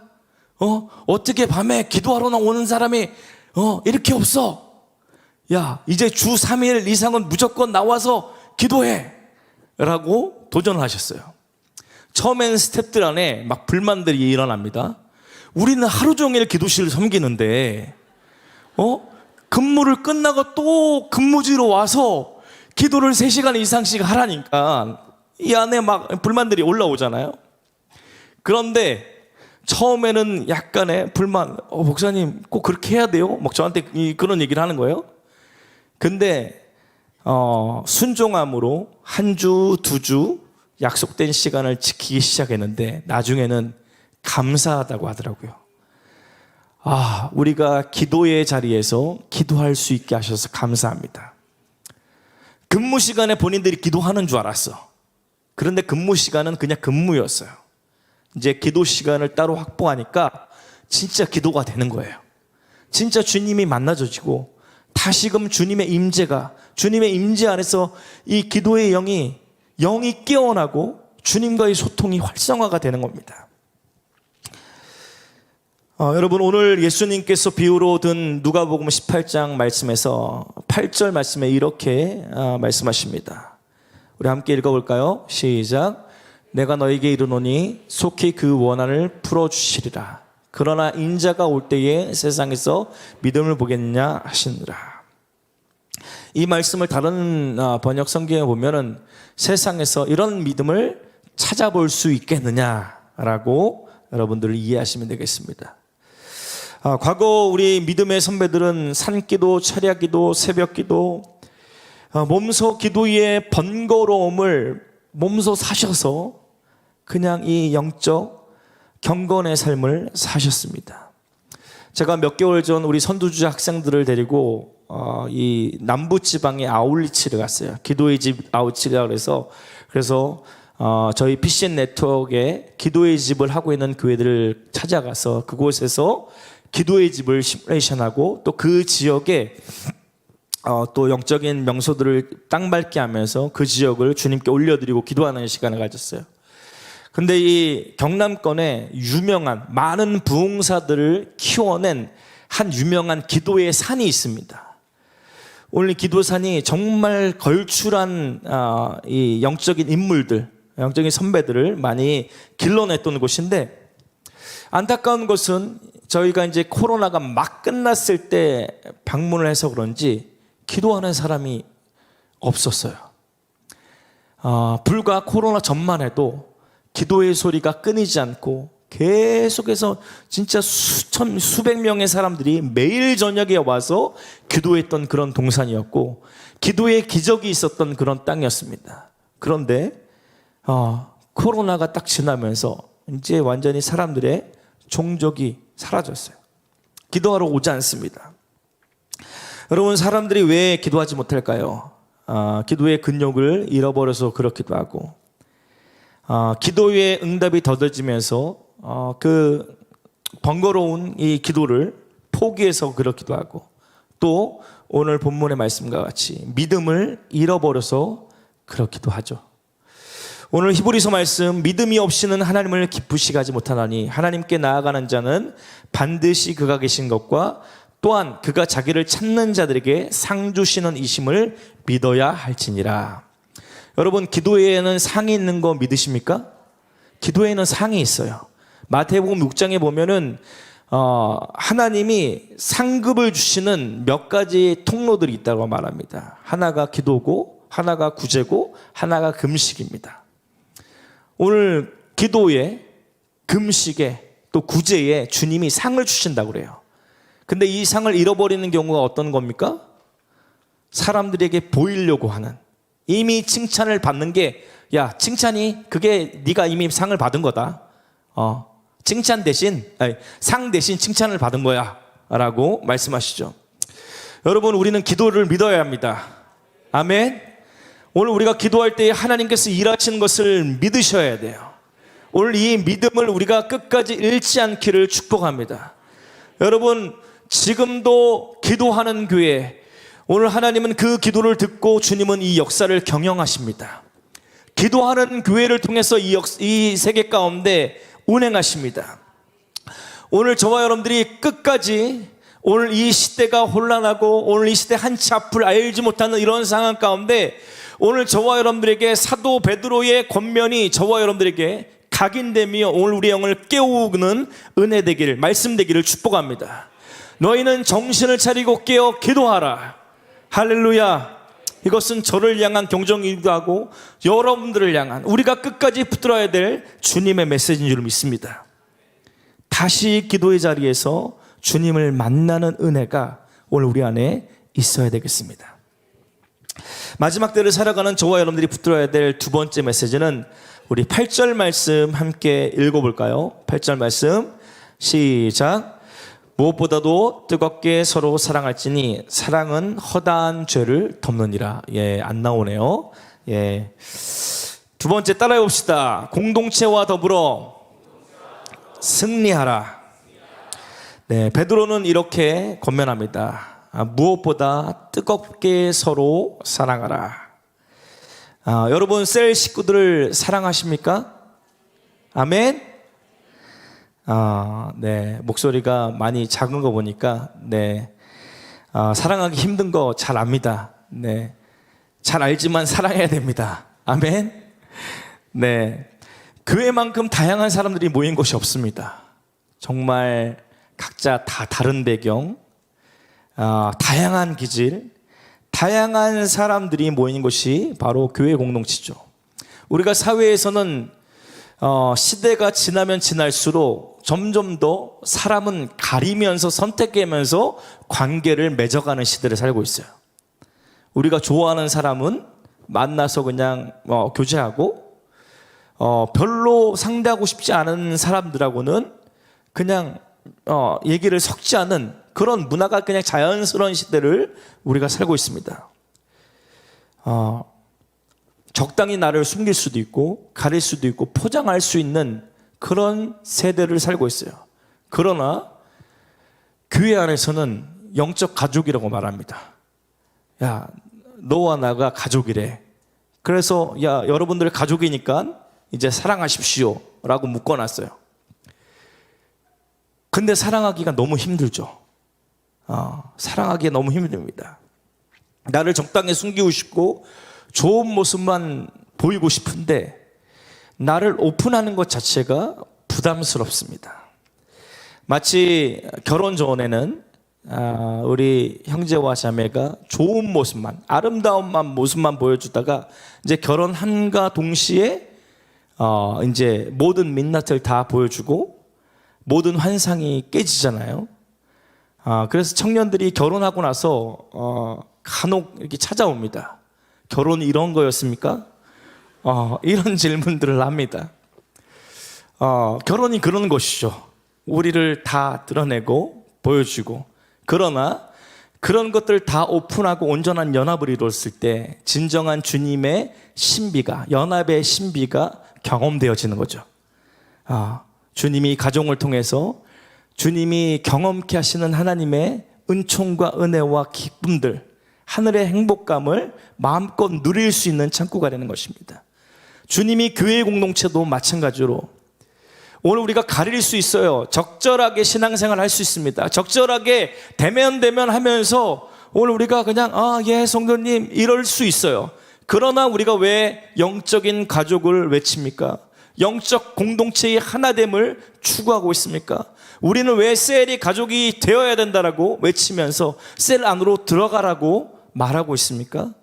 어떻게 밤에 기도하러 오는 사람이 이렇게 없어? 야, 이제 주 3일 이상은 무조건 나와서 기도해! 라고 도전을 하셨어요. 처음엔 스태프들 안에 막 불만들이 일어납니다. 우리는 하루 종일 기도실을 섬기는데 근무를 끝나고 또 근무지로 와서 기도를 3시간 이상씩 하라니까 이 안에 막 불만들이 올라오잖아요. 그런데 처음에는 약간의 불만, 목사님 꼭 그렇게 해야 돼요? 막 저한테 그런 얘기를 하는 거예요. 근데 순종함으로 한 주, 2주 약속된 시간을 지키기 시작했는데 나중에는 감사하다고 하더라고요. 우리가 기도의 자리에서 기도할 수 있게 하셔서 감사합니다. 근무 시간에 본인들이 기도하는 줄 알았어. 그런데 근무 시간은 그냥 근무였어요. 이제 기도 시간을 따로 확보하니까 진짜 기도가 되는 거예요. 진짜 주님이 만나져지고 다시금 주님의 임재가 주님의 임재 안에서 이 기도의 영이 깨어나고 주님과의 소통이 활성화가 되는 겁니다. 여러분 오늘 예수님께서 비유로 든 누가복음 18장 말씀에서 8절 말씀에 이렇게 말씀하십니다. 우리 함께 읽어볼까요? 시작. 내가 너에게 이르노니 속히 그 원한을 풀어주시리라. 그러나 인자가 올 때에 세상에서 믿음을 보겠느냐 하시느라. 이 말씀을 다른 번역 성경에 보면은 세상에서 이런 믿음을 찾아볼 수 있겠느냐라고 여러분들을 이해하시면 되겠습니다. 과거 우리 믿음의 선배들은 산기도, 철야기도, 새벽기도, 몸소 기도의 번거로움을 몸소 사셔서 그냥 이 영적 경건의 삶을 사셨습니다. 제가 몇 개월 전 우리 선두주자 학생들을 데리고 이 남부지방의 아울리치를 갔어요. 기도의 집 아울리치라 그래서 저희 PCN 네트워크에 기도의 집을 하고 있는 교회들을 찾아가서 그곳에서 기도의 집을 시뮬레이션하고 또 그 지역에 또 영적인 명소들을 땅밟게 하면서 그 지역을 주님께 올려드리고 기도하는 시간을 가졌어요. 근데 이 경남권에 유명한 많은 부흥사들을 키워낸 한 유명한 기도의 산이 있습니다. 오늘 기도산이 정말 걸출한 이 영적인 인물들, 영적인 선배들을 많이 길러냈던 곳인데, 안타까운 것은 저희가 이제 코로나가 막 끝났을 때 방문을 해서 그런지 기도하는 사람이 없었어요. 불과 코로나 전만 해도 기도의 소리가 끊이지 않고 계속해서 진짜 수백 명의 사람들이 매일 저녁에 와서 기도했던 그런 동산이었고 기도의 기적이 있었던 그런 땅이었습니다. 그런데 코로나가 딱 지나면서 이제 완전히 사람들의 종족이 사라졌어요. 기도하러 오지 않습니다. 여러분, 사람들이 왜 기도하지 못할까요? 기도의 근육을 잃어버려서 그렇기도 하고, 기도의 응답이 더뎌지면서 그 번거로운 이 기도를 포기해서 그렇기도 하고, 또 오늘 본문의 말씀과 같이 믿음을 잃어버려서 그렇기도 하죠. 오늘 히브리서 말씀, 믿음이 없이는 하나님을 기쁘시게 하지 못하나니 하나님께 나아가는 자는 반드시 그가 계신 것과 또한 그가 자기를 찾는 자들에게 상 주시는 이심을 믿어야 할지니라. 여러분, 기도에는 상이 있는 거 믿으십니까? 기도에는 상이 있어요. 마태복음 6장에 보면은 하나님이 상급을 주시는 몇 가지 통로들이 있다고 말합니다. 하나가 기도고, 하나가 구제고, 하나가 금식입니다. 오늘 기도에, 금식에, 또 구제에 주님이 상을 주신다고 그래요. 근데 이 상을 잃어버리는 경우가 어떤 겁니까? 사람들에게 보이려고 하는, 이미 칭찬을 받는 게, 야, 칭찬이 그게 네가 이미 상을 받은 거다. 칭찬 대신, 상 대신 칭찬을 받은 거야 라고 말씀하시죠. 여러분, 우리는 기도를 믿어야 합니다. 아멘. 오늘 우리가 기도할 때 하나님께서 일하시는 것을 믿으셔야 돼요. 오늘 이 믿음을 우리가 끝까지 잃지 않기를 축복합니다. 여러분, 지금도 기도하는 교회, 오늘 하나님은 그 기도를 듣고 주님은 이 역사를 경영하십니다. 기도하는 교회를 통해서 이 세계 가운데 운행하십니다. 오늘 저와 여러분들이 끝까지 오늘 이 시대가 혼란하고 오늘 이 시대 한치 앞을 알지 못하는 이런 상황 가운데 오늘 저와 여러분들에게 사도 베드로의 권면이 저와 여러분들에게 각인되며 오늘 우리 영을 깨우는 은혜 되기를, 말씀 되기를 축복합니다. 너희는 정신을 차리고 깨어 기도하라. 할렐루야. 이것은 저를 향한 경종이기도 하고 여러분들을 향한, 우리가 끝까지 붙들어야 될 주님의 메시지인 줄 믿습니다. 다시 기도의 자리에서 주님을 만나는 은혜가 오늘 우리 안에 있어야 되겠습니다. 마지막 때를 살아가는 저와 여러분들이 붙들어야 될 두 번째 메시지는 우리 8절 말씀 함께 읽어볼까요? 8절 말씀 시작. 무엇보다도 뜨겁게 서로 사랑할지니 사랑은 허다한 죄를 덮느니라. 안 나오네요. 두 번째 따라해 봅시다. 공동체와 더불어 승리하라. 베드로는 이렇게 권면합니다. 무엇보다 뜨겁게 서로 사랑하라. 여러분, 셀 식구들을 사랑하십니까? 아멘. 목소리가 많이 작은 거 보니까 사랑하기 힘든 거 잘 압니다. 잘 알지만 사랑해야 됩니다. 아멘. 교회만큼 다양한 사람들이 모인 곳이 없습니다. 정말 각자 다 다른 배경, 다양한 기질, 다양한 사람들이 모이는 곳이 바로 교회 공동체죠. 우리가 사회에서는 시대가 지나면 지날수록 점점 더 사람은 가리면서 선택하면서 관계를 맺어가는 시대를 살고 있어요. 우리가 좋아하는 사람은 만나서 그냥 교제하고 별로 상대하고 싶지 않은 사람들하고는 그냥 얘기를 섞지 않은 그런 문화가 그냥 자연스러운 시대를 우리가 살고 있습니다. 적당히 나를 숨길 수도 있고 가릴 수도 있고 포장할 수 있는 그런 세대를 살고 있어요. 그러나 교회 안에서는 영적 가족이라고 말합니다. 야, 너와 나가 가족이래. 그래서 야, 여러분들 가족이니까 이제 사랑하십시오 라고 묶어놨어요. 근데 사랑하기가 너무 힘들죠. 사랑하기가 너무 힘듭니다. 나를 적당히 숨기고 싶고 좋은 모습만 보이고 싶은데 나를 오픈하는 것 자체가 부담스럽습니다. 마치 결혼 전에는 우리 형제와 자매가 좋은 모습만, 아름다운 모습만 보여주다가 이제 결혼함과 동시에 이제 모든 민낯을 다 보여주고 모든 환상이 깨지잖아요. 그래서 청년들이 결혼하고 나서 간혹 이렇게 찾아옵니다. 결혼이 이런 거였습니까? 이런 질문들을 합니다. 결혼이 그런 것이죠. 우리를 다 드러내고 보여주고, 그러나 그런 것들 다 오픈하고 온전한 연합을 이뤘을 때 진정한 주님의 신비가, 연합의 신비가 경험되어지는 거죠. 주님이 가정을 통해서 주님이 경험케 하시는 하나님의 은총과 은혜와 기쁨들, 하늘의 행복감을 마음껏 누릴 수 있는 창구가 되는 것입니다. 주님이 교회 공동체도 마찬가지로 오늘 우리가 가릴 수 있어요. 적절하게 신앙생활 할 수 있습니다. 적절하게 대면 하면서 오늘 우리가 그냥 예 성도님 이럴 수 있어요. 그러나 우리가 왜 영적인 가족을 외칩니까? 영적 공동체의 하나됨을 추구하고 있습니까? 우리는 왜 셀이 가족이 되어야 된다라고 외치면서 셀 안으로 들어가라고 말하고 있습니까?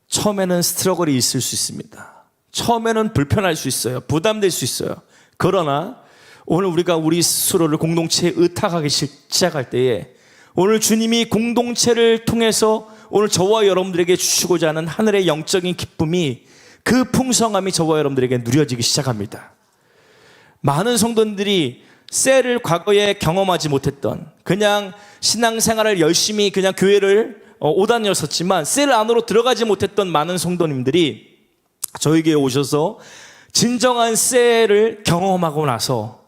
처음에는 스트러글이 있을 수 있습니다. 처음에는 불편할 수 있어요. 부담될 수 있어요. 그러나 오늘 우리가 우리 스스로를 공동체에 의탁하기 시작할 때에 오늘 주님이 공동체를 통해서 오늘 저와 여러분들에게 주시고자 하는 하늘의 영적인 기쁨이, 그 풍성함이 저와 여러분들에게 누려지기 시작합니다. 많은 성도들이 셀을 과거에 경험하지 못했던, 그냥 신앙생활을 열심히 그냥 교회를 오다녔었지만 셀 안으로 들어가지 못했던 많은 성도님들이 저에게 오셔서 진정한 셀을 경험하고 나서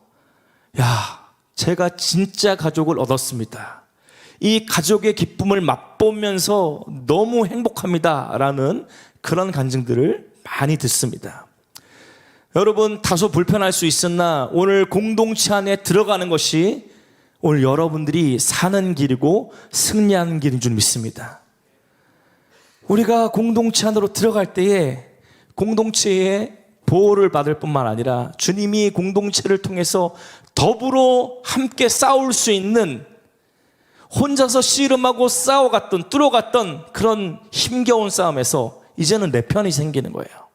제가 진짜 가족을 얻었습니다. 이 가족의 기쁨을 맛보면서 너무 행복합니다 라는 그런 간증들을 많이 듣습니다. 여러분, 다소 불편할 수 있으나 오늘 공동체 안에 들어가는 것이 오늘 여러분들이 사는 길이고 승리하는 길인 줄 믿습니다. 우리가 공동체 안으로 들어갈 때에 공동체의 보호를 받을 뿐만 아니라 주님이 공동체를 통해서 더불어 함께 싸울 수 있는, 혼자서 씨름하고 싸워갔던, 뚫어갔던 그런 힘겨운 싸움에서 이제는 내 편이 생기는 거예요.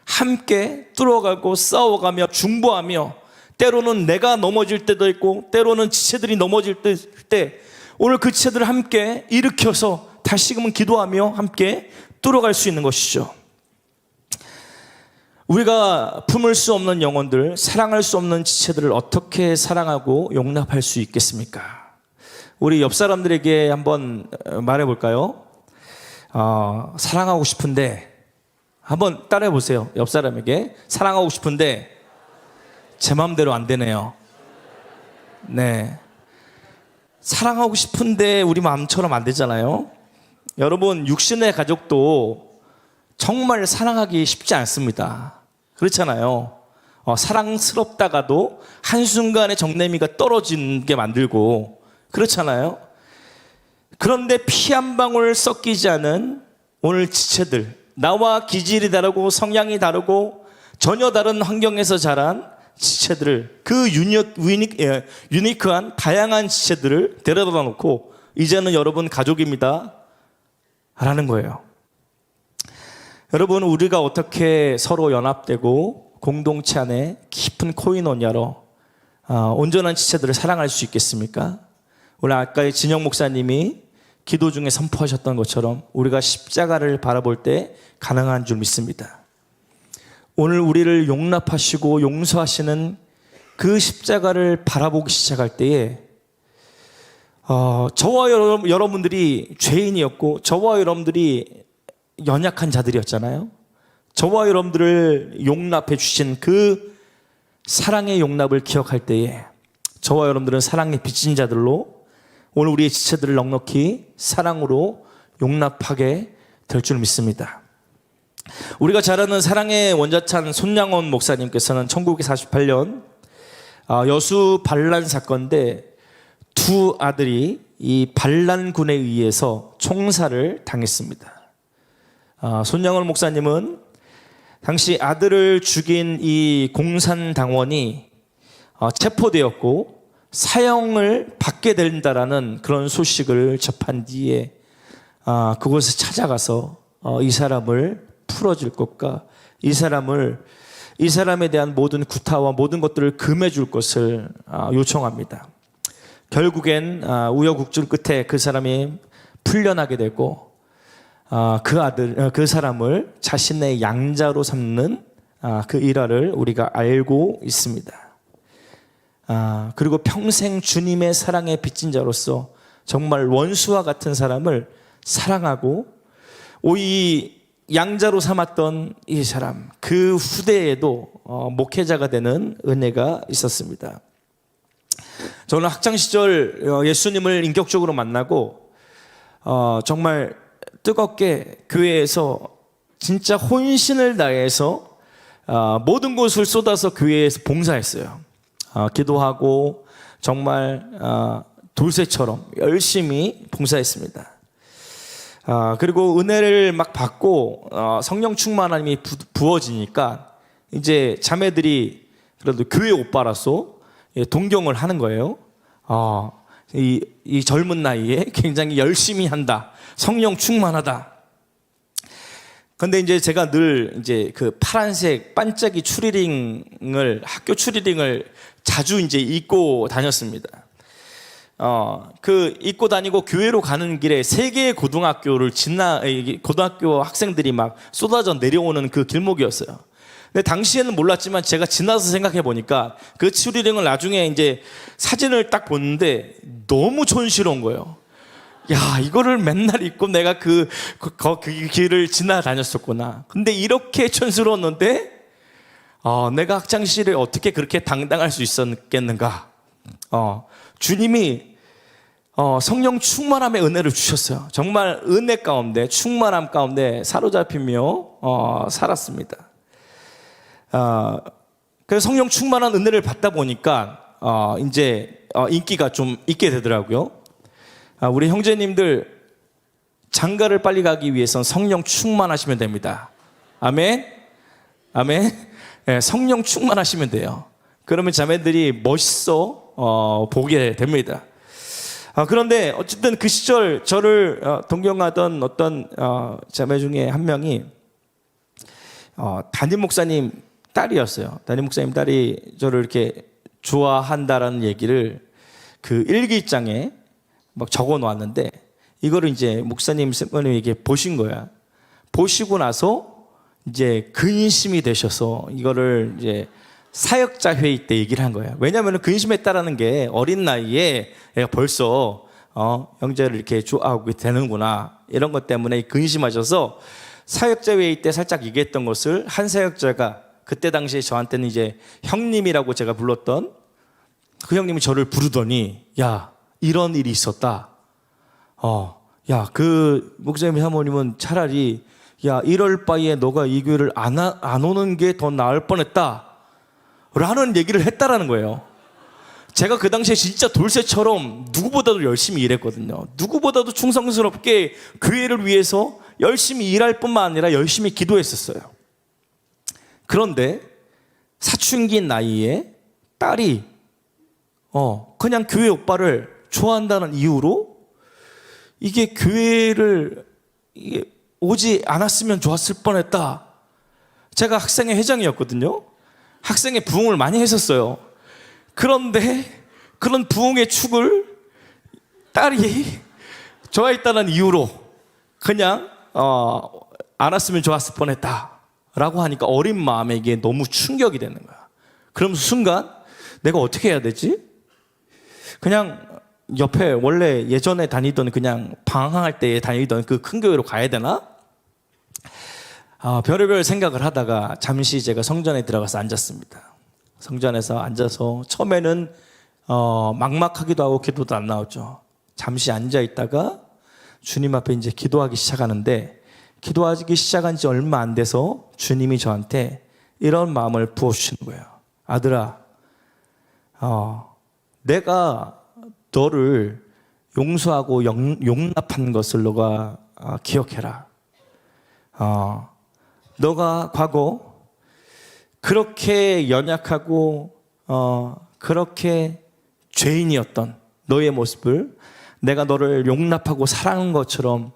함께 뚫어가고 싸워가며 중보하며, 때로는 내가 넘어질 때도 있고 때로는 지체들이 넘어질 때 오늘 그 지체들을 함께 일으켜서 다시금은 기도하며 함께 뚫어갈 수 있는 것이죠. 우리가 품을 수 없는 영혼들, 사랑할 수 없는 지체들을 어떻게 사랑하고 용납할 수 있겠습니까? 우리 옆 사람들에게 한번 말해볼까요? 사랑하고 싶은데, 한번 따라해 보세요. 옆 사람에게 사랑하고 싶은데 제 마음대로 안 되네요. 네, 사랑하고 싶은데 우리 마음처럼 안 되잖아요. 여러분, 육신의 가족도 정말 사랑하기 쉽지 않습니다. 그렇잖아요. 사랑스럽다가도 한순간에 정내미가 떨어지게 만들고 그렇잖아요. 그런데 피 한 방울 섞이지 않은 오늘 지체들, 나와 기질이 다르고 성향이 다르고 전혀 다른 환경에서 자란 지체들을, 그 유니크한 다양한 지체들을 데려다 놓고 이제는 여러분 가족입니다 라는 거예요. 여러분, 우리가 어떻게 서로 연합되고 공동체 안에 깊은 코인오냐로 온전한 지체들을 사랑할 수 있겠습니까? 오늘 아까 진영 목사님이 기도 중에 선포하셨던 것처럼 우리가 십자가를 바라볼 때 가능한 줄 믿습니다. 오늘 우리를 용납하시고 용서하시는 그 십자가를 바라보기 시작할 때에 저와 여러분들이 죄인이었고 저와 여러분들이 연약한 자들이었잖아요. 저와 여러분들을 용납해 주신 그 사랑의 용납을 기억할 때에 저와 여러분들은 사랑의 빚진 자들로 오늘 우리의 지체들을 넉넉히 사랑으로 용납하게 될 줄 믿습니다. 우리가 잘 아는 사랑의 원자찬 손양원 목사님께서는 1948년 여수 반란 사건인데 두 아들이 이 반란군에 의해서 총살을 당했습니다. 손양원 목사님은 당시 아들을 죽인 이 공산당원이 체포되었고 사형을 받게 된다라는 그런 소식을 접한 뒤에 그곳에 찾아가서 이 사람을 풀어줄 것과 이 사람에 대한 모든 구타와 모든 것들을 금해줄 것을 요청합니다. 결국엔 우여곡절 끝에 그 사람이 풀려나게 되고 그 사람을 자신의 양자로 삼는 그 일화를 우리가 알고 있습니다. 그리고 평생 주님의 사랑에 빚진 자로서 정말 원수와 같은 사람을 사랑하고 이 양자로 삼았던 이 사람, 그 후대에도 목회자가 되는 은혜가 있었습니다. 저는 학창시절 예수님을 인격적으로 만나고 정말 뜨겁게 교회에서 진짜 혼신을 다해서 모든 것을 쏟아서 교회에서 봉사했어요. 기도하고 정말 돌쇠처럼 열심히 봉사했습니다. 그리고 은혜를 막 받고 성령 충만함이 부어지니까 이제 자매들이 그래도 교회 오빠라서 동경을 하는 거예요. 이 젊은 나이에 굉장히 열심히 한다. 성령 충만하다. 근데 이제 제가 늘 이제 그 파란색 반짝이 학교 추리링을 자주 이제 입고 다녔습니다. 그 입고 다니고 교회로 가는 길에 세 개의 고등학교를 고등학교 학생들이 막 쏟아져 내려오는 그 길목이었어요. 근데 당시에는 몰랐지만 제가 지나서 생각해 보니까 그 추리링을 나중에 이제 사진을 딱 보는데 너무 촌스러운 거예요. 야, 이거를 맨날 입고 내가 그 길을 지나다녔었구나. 근데 이렇게 촌스러웠는데 내가 학창시절에 어떻게 그렇게 당당할 수 있었겠는가. 주님이 성령 충만함의 은혜를 주셨어요. 정말 은혜 가운데 충만함 가운데 사로잡히며 살았습니다. 그래서 성령 충만한 은혜를 받다 보니까 이제 인기가 좀 있게 되더라고요. 우리 형제님들 장가를 빨리 가기 위해서는 성령 충만하시면 됩니다. 아멘. 아멘. 네, 성령 충만하시면 돼요. 그러면 자매들이 멋있어 보게 됩니다. 그런데 어쨌든 그 시절 저를 동경하던 어떤 자매 중에 한 명이 담임 목사님 딸이었어요. 담임 목사님 딸이 저를 이렇게 좋아한다라는 얘기를 그 일기장에 막 적어 놓았는데 이거를 이제 목사님 스님이 이게 보신 거야. 보시고 나서 이제 근심이 되셔서 이거를 이제 사역자 회의 때 얘기를 한 거예요. 왜냐하면 근심했다라는 게 어린 나이에 얘가 벌써 형제를 이렇게 좋아하고 되는구나 이런 것 때문에 근심하셔서 사역자 회의 때 살짝 얘기했던 것을 한 사역자가 그때 당시에 저한테는 이제 형님이라고 제가 불렀던 그 형님이 저를 부르더니 야, 이런 일이 있었다. 야, 그 목사님 사모님은 차라리 야, 이럴 바에 너가 이 교회를 안 오는 게 더 나을 뻔했다. 라는 얘기를 했다라는 거예요. 제가 그 당시에 진짜 돌쇠처럼 누구보다도 열심히 일했거든요. 누구보다도 충성스럽게 교회를 위해서 열심히 일할 뿐만 아니라 열심히 기도했었어요. 그런데 사춘기 나이에 딸이 그냥 교회 오빠를 좋아한다는 이유로 이게 교회를 오지 않았으면 좋았을 뻔했다. 제가 학생회 회장이었거든요. 학생의 부흥을 많이 했었어요. 그런데 그런 부흥의 축을 딸이 좋아 있다는 이유로 그냥 안 왔으면 좋았을 뻔했다라고 하니까 어린 마음에 이게 너무 충격이 되는 거야. 그럼 순간 내가 어떻게 해야 되지? 그냥 옆에 원래 예전에 다니던 그냥 방황할 때 다니던 그 큰 교회로 가야 되나? 별의별 생각을 하다가 잠시 제가 성전에 들어가서 앉았습니다. 성전에서 앉아서 처음에는 막막하기도 하고 기도도 안 나오죠. 잠시 앉아 있다가 주님 앞에 이제 기도하기 시작하는데, 기도하기 시작한 지 얼마 안 돼서 주님이 저한테 이런 마음을 부어주시는 거예요. 아들아, 내가 너를 용서하고 용납한 것을 너가 기억해라. 너가 과거 그렇게 연약하고 그렇게 죄인이었던 너의 모습을 내가 너를 용납하고 사랑한 것처럼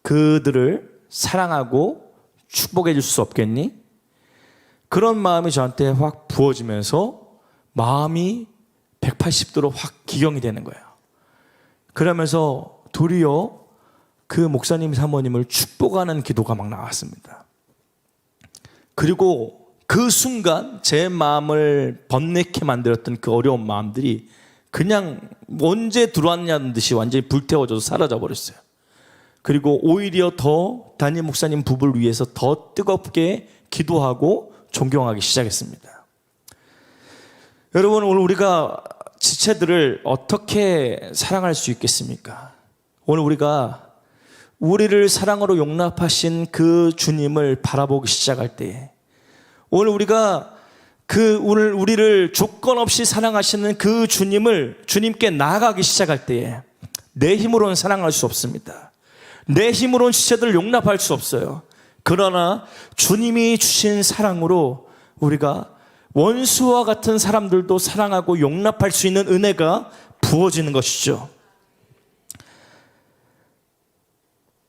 그들을 사랑하고 축복해 줄 수 없겠니? 그런 마음이 저한테 확 부어지면서 마음이 180도로 확 기경이 되는 거예요. 그러면서 도리어 그 목사님 사모님을 축복하는 기도가 막 나왔습니다. 그리고 그 순간 제 마음을 번뇌케 만들었던 그 어려운 마음들이 그냥 언제 들어왔냐는 듯이 완전히 불태워져서 사라져 버렸어요. 그리고 오히려 더 담임 목사님 부부를 위해서 더 뜨겁게 기도하고 존경하기 시작했습니다. 여러분, 오늘 우리가 지체들을 어떻게 사랑할 수 있겠습니까? 오늘 우리가 우리를 사랑으로 용납하신 그 주님을 바라보기 시작할 때에, 오늘 우리가 오늘 우리를 조건 없이 사랑하시는 그 주님께 나아가기 시작할 때에 내 힘으로는 사랑할 수 없습니다. 내 힘으로는 지체들을 용납할 수 없어요. 그러나 주님이 주신 사랑으로 우리가 원수와 같은 사람들도 사랑하고 용납할 수 있는 은혜가 부어지는 것이죠.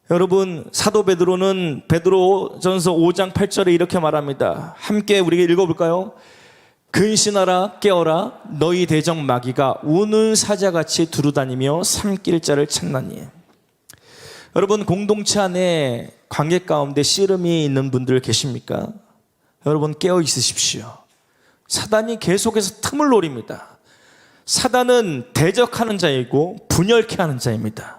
여러분, 사도 베드로는 베드로전서 5장 8절에 이렇게 말합니다. 함께 우리가 읽어볼까요? 근신하라, 깨어라, 너희 대적 마귀가 우는 사자같이 두루다니며 삼킬 자를 찾나니. 여러분, 공동체 안에 관계 가운데 씨름이 있는 분들 계십니까? 여러분, 깨어 있으십시오. 사단이 계속해서 틈을 노립니다. 사단은 대적하는 자이고 분열케 하는 자입니다.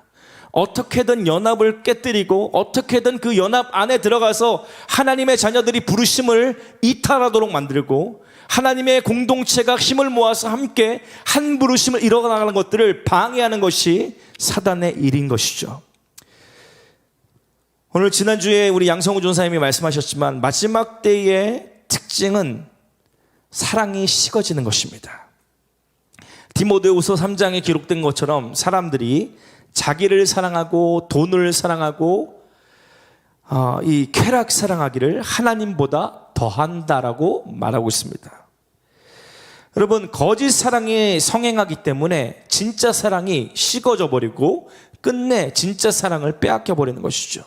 어떻게든 연합을 깨뜨리고 어떻게든 그 연합 안에 들어가서 하나님의 자녀들이 부르심을 이탈하도록 만들고 하나님의 공동체가 힘을 모아서 함께 한 부르심을 이뤄나가는 것들을 방해하는 것이 사단의 일인 것이죠. 오늘 지난주에 우리 양성우 전사님이 말씀하셨지만 마지막 때의 특징은 사랑이 식어지는 것입니다. 디모데후서 3장에 기록된 것처럼 사람들이 자기를 사랑하고 돈을 사랑하고 이 쾌락 사랑하기를 하나님보다 더한다라고 말하고 있습니다. 여러분, 거짓 사랑이 성행하기 때문에 진짜 사랑이 식어져 버리고 끝내 진짜 사랑을 빼앗겨 버리는 것이죠.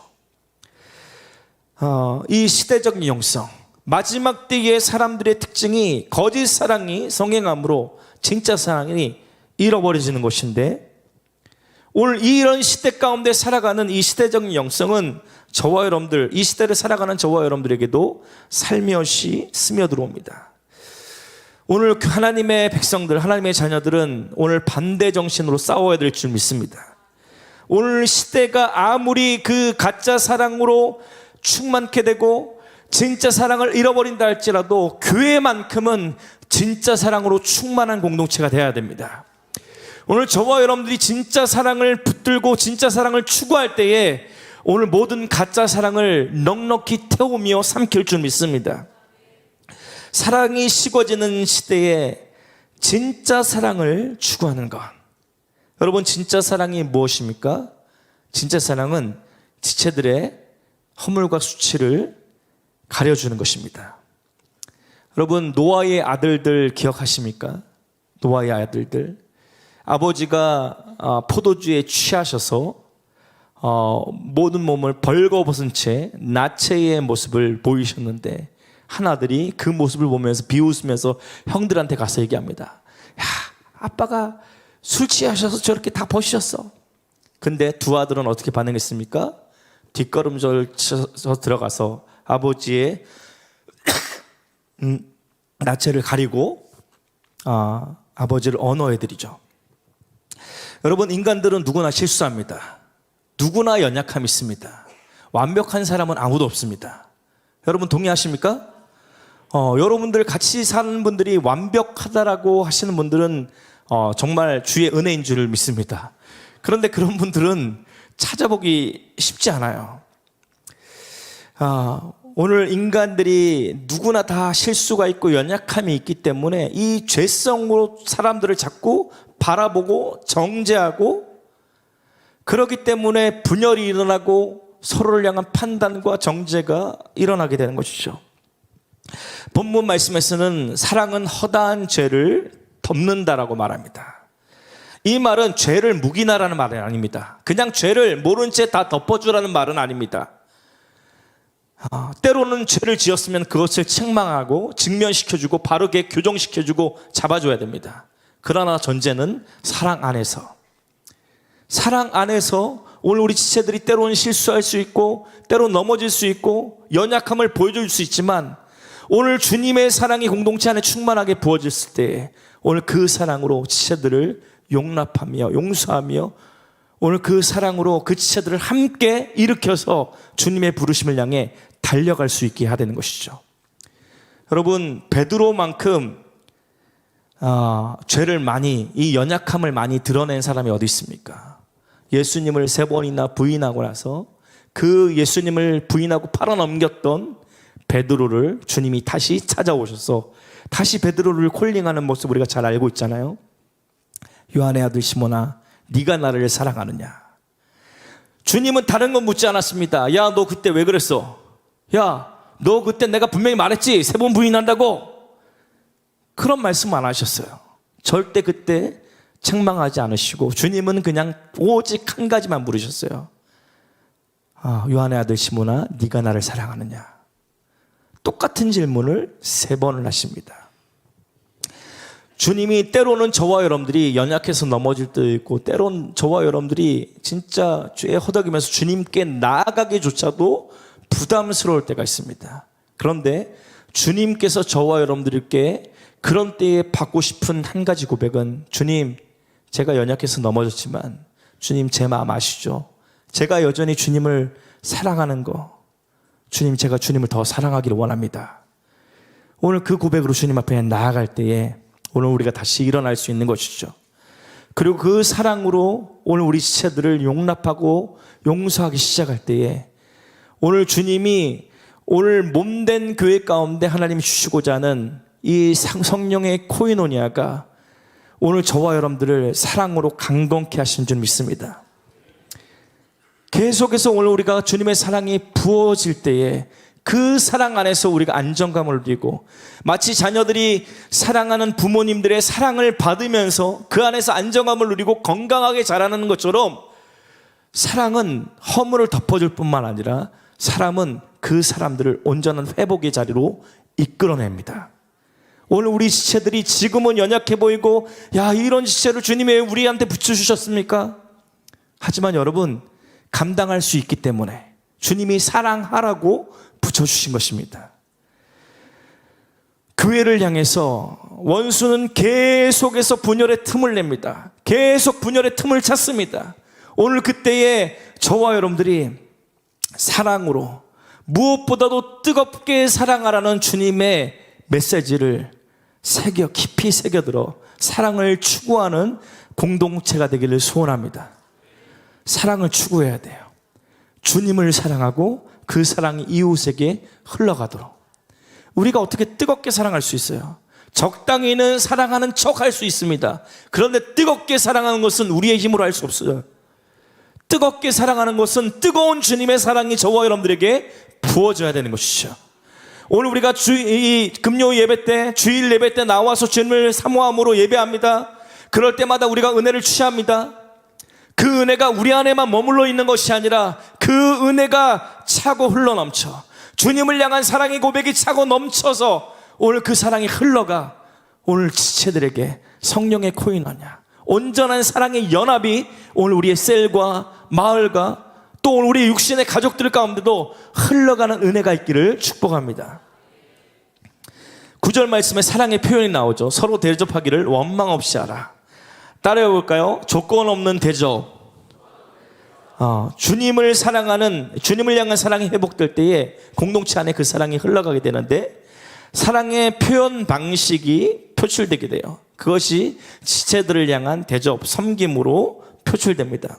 이 시대적 영성, 마지막 때의 사람들의 특징이 거짓 사랑이 성행함으로 진짜 사랑이 잃어버려지는 것인데, 오늘 이런 시대 가운데 살아가는 이 시대적 영성은 저와 여러분들, 이 시대를 살아가는 저와 여러분들에게도 살며시 스며들어옵니다. 오늘 하나님의 백성들, 하나님의 자녀들은 오늘 반대 정신으로 싸워야 될 줄 믿습니다. 오늘 시대가 아무리 그 가짜 사랑으로 충만케 되고 진짜 사랑을 잃어버린다 할지라도 교회만큼은 진짜 사랑으로 충만한 공동체가 되어야 됩니다. 오늘 저와 여러분들이 진짜 사랑을 붙들고 진짜 사랑을 추구할 때에 오늘 모든 가짜 사랑을 넉넉히 태우며 삼킬 줄 믿습니다. 사랑이 식어지는 시대에 진짜 사랑을 추구하는 것. 여러분, 진짜 사랑이 무엇입니까? 진짜 사랑은 지체들의 허물과 수치를 가려주는 것입니다. 여러분, 노아의 아들들 기억하십니까? 노아의 아들들. 아버지가 포도주에 취하셔서 모든 몸을 벌거벗은 채 나체의 모습을 보이셨는데 한 아들이 그 모습을 보면서 비웃으면서 형들한테 가서 얘기합니다. 야, 아빠가 술 취하셔서 저렇게 다 버리셨어. 근데 두 아들은 어떻게 반응했습니까? 뒷걸음질 쳐서 들어가서 아버지의 나체를 가리고 아버지를 언어해드리죠. 여러분, 인간들은 누구나 실수합니다. 누구나 연약함이 있습니다. 완벽한 사람은 아무도 없습니다. 여러분 동의하십니까? 여러분들 같이 사는 분들이 완벽하다라고 하시는 분들은 정말 주의 은혜인 줄 믿습니다. 그런데 그런 분들은 찾아보기 쉽지 않아요. 오늘 인간들이 누구나 다 실수가 있고 연약함이 있기 때문에 이 죄성으로 사람들을 자꾸 바라보고 정죄하고, 그렇기 때문에 분열이 일어나고 서로를 향한 판단과 정죄가 일어나게 되는 것이죠. 본문 말씀에서는 사랑은 허다한 죄를 덮는다라고 말합니다. 이 말은 죄를 묵인하라는 말은 아닙니다. 그냥 죄를 모른 채 다 덮어주라는 말은 아닙니다. 때로는 죄를 지었으면 그것을 책망하고 직면시켜주고 바르게 교정시켜주고 잡아줘야 됩니다. 그러나 전제는 사랑 안에서. 사랑 안에서 오늘 우리 지체들이 때로는 실수할 수 있고 때로는 넘어질 수 있고 연약함을 보여줄 수 있지만, 오늘 주님의 사랑이 공동체 안에 충만하게 부어졌을 때 오늘 그 사랑으로 지체들을 용납하며 용서하며 오늘 그 사랑으로 그 지체들을 함께 일으켜서 주님의 부르심을 향해 달려갈 수 있게 해야 되는 것이죠. 여러분, 베드로만큼 죄를 많이, 이 연약함을 많이 드러낸 사람이 어디 있습니까? 예수님을 3번이나 부인하고 나서 그 예수님을 부인하고 팔아넘겼던 베드로를 주님이 다시 찾아오셔서 다시 베드로를 콜링하는 모습 우리가 잘 알고 있잖아요. 요한의 아들 시몬아, 네가 나를 사랑하느냐? 주님은 다른 건 묻지 않았습니다. 야, 너 그때 왜 그랬어? 야, 너 그때 내가 분명히 말했지, 3번 부인한다고. 그런 말씀 안 하셨어요. 절대 그때 책망하지 않으시고 주님은 그냥 오직 한 가지만 물으셨어요. 요한의 아들 시몬아, 네가 나를 사랑하느냐? 똑같은 질문을 3번을 하십니다. 주님이 때로는 저와 여러분들이 연약해서 넘어질 때도 있고, 때로는 저와 여러분들이 진짜 죄에 허덕이면서 주님께 나아가기조차도 부담스러울 때가 있습니다. 그런데 주님께서 저와 여러분들께 그런 때에 받고 싶은 한 가지 고백은, 주님, 제가 연약해서 넘어졌지만 주님 제 마음 아시죠? 제가 여전히 주님을 사랑하는 거, 주님, 제가 주님을 더 사랑하기를 원합니다. 오늘 그 고백으로 주님 앞에 나아갈 때에 오늘 우리가 다시 일어날 수 있는 것이죠. 그리고 그 사랑으로 오늘 우리 지체들을 용납하고 용서하기 시작할 때에 오늘 주님이 오늘 몸된 교회 가운데 하나님이 주시고자 하는 이 성령의 코이노니아가 오늘 저와 여러분들을 사랑으로 강건케 하신 줄 믿습니다. 계속해서 오늘 우리가 주님의 사랑이 부어질 때에 그 사랑 안에서 우리가 안정감을 누리고, 마치 자녀들이 사랑하는 부모님들의 사랑을 받으면서 그 안에서 안정감을 누리고 건강하게 자라는 것처럼, 사랑은 허물을 덮어줄 뿐만 아니라 사람은 그 사람들을 온전한 회복의 자리로 이끌어냅니다. 오늘 우리 지체들이 지금은 연약해 보이고, 야, 이런 지체를 주님이 우리한테 붙여주셨습니까? 하지만 여러분, 감당할 수 있기 때문에 주님이 사랑하라고 붙여주신 것입니다. 교회를 향해서 원수는 계속해서 분열의 틈을 냅니다. 계속 분열의 틈을 찾습니다. 오늘 그때에 저와 여러분들이 사랑으로, 무엇보다도 뜨겁게 사랑하라는 주님의 메시지를 깊이 새겨들어 사랑을 추구하는 공동체가 되기를 소원합니다. 사랑을 추구해야 돼요. 주님을 사랑하고 그 사랑이 이웃에게 흘러가도록. 우리가 어떻게 뜨겁게 사랑할 수 있어요? 적당히는 사랑하는 척 할 수 있습니다. 그런데 뜨겁게 사랑하는 것은 우리의 힘으로 할 수 없어요. 뜨겁게 사랑하는 것은 뜨거운 주님의 사랑이 저와 여러분들에게 부어져야 되는 것이죠. 오늘 우리가 금요 예배 때, 주일 예배 때 나와서 주님을 사모함으로 예배합니다. 그럴 때마다 우리가 은혜를 취합니다. 그 은혜가 우리 안에만 머물러 있는 것이 아니라 그 은혜가 차고 흘러넘쳐 주님을 향한 사랑의 고백이 차고 넘쳐서 오늘 그 사랑이 흘러가 오늘 지체들에게 성령의 코인하냐, 온전한 사랑의 연합이 오늘 우리의 셀과 마을과 또 오늘 우리 육신의 가족들 가운데도 흘러가는 은혜가 있기를 축복합니다. 9절 말씀에 사랑의 표현이 나오죠. 서로 대접하기를 원망 없이 하라. 따라해 볼까요? 조건 없는 대접. 주님을 향한 사랑이 회복될 때에 공동체 안에 그 사랑이 흘러가게 되는데, 사랑의 표현 방식이 표출되게 돼요. 그것이 지체들을 향한 대접, 섬김으로 표출됩니다.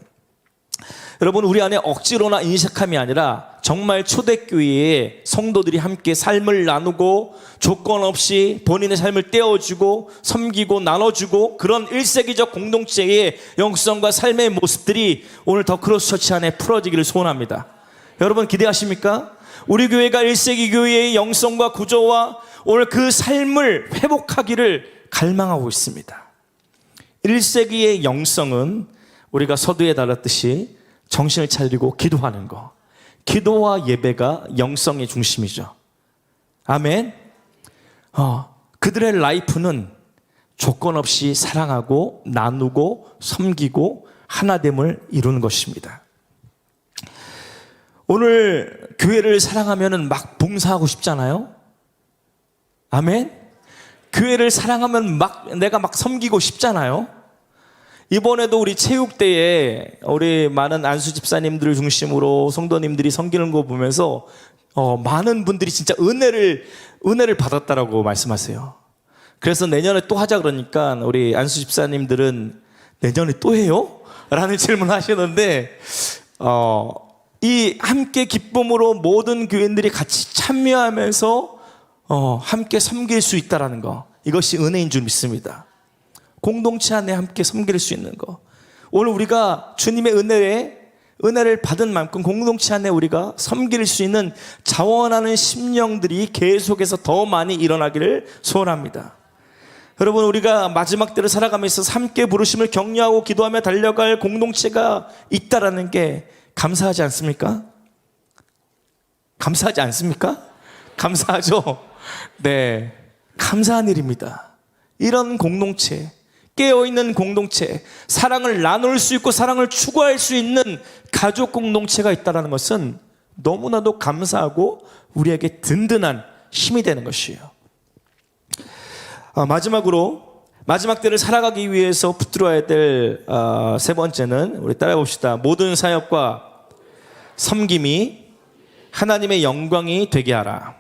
여러분, 우리 안에 억지로나 인색함이 아니라 정말 초대교회의 성도들이 함께 삶을 나누고 조건 없이 본인의 삶을 떼어주고 섬기고 나눠주고 그런 1세기적 공동체의 영성과 삶의 모습들이 오늘 더 크로스처치 안에 풀어지기를 소원합니다. 여러분 기대하십니까? 우리 교회가 1세기 교회의 영성과 구조와 오늘 그 삶을 회복하기를 갈망하고 있습니다. 1세기의 영성은 우리가 서두에 달았듯이 정신을 차리고 기도하는 거, 기도와 예배가 영성의 중심이죠. 아멘. 그들의 라이프는 조건 없이 사랑하고 나누고 섬기고 하나됨을 이루는 것입니다. 오늘 교회를 사랑하면 막 봉사하고 싶잖아요. 아멘. 교회를 사랑하면 내가 막 섬기고 싶잖아요. 이번에도 우리 체육대에 우리 많은 안수 집사님들을 중심으로 성도님들이 섬기는 거 보면서 많은 분들이 진짜 은혜를 받았다라고 말씀하세요. 그래서 내년에 또 하자 그러니까 우리 안수 집사님들은 내년에 또 해요? 라는 질문 하시는데, 이 함께 기쁨으로 모든 교인들이 같이 참여하면서 함께 섬길 수 있다라는 거, 이것이 은혜인 줄 믿습니다. 공동체 안에 함께 섬길 수 있는 거, 오늘 우리가 주님의 은혜를 받은 만큼 공동체 안에 우리가 섬길 수 있는 자원하는 심령들이 계속해서 더 많이 일어나기를 소원합니다. 여러분, 우리가 마지막 때를 살아가면서 함께 부르심을 격려하고 기도하며 달려갈 공동체가 있다라는 게 감사하지 않습니까? 감사하지 않습니까? 감사하죠? 네, 감사한 일입니다. 이런 공동체, 깨어있는 공동체, 사랑을 나눌 수 있고 사랑을 추구할 수 있는 가족 공동체가 있다는 것은 너무나도 감사하고 우리에게 든든한 힘이 되는 것이에요. 마지막으로 마지막 때를 살아가기 위해서 붙들어야 될 세 번째는, 우리 따라해 봅시다. 모든 사역과 섬김이 하나님의 영광이 되게 하라.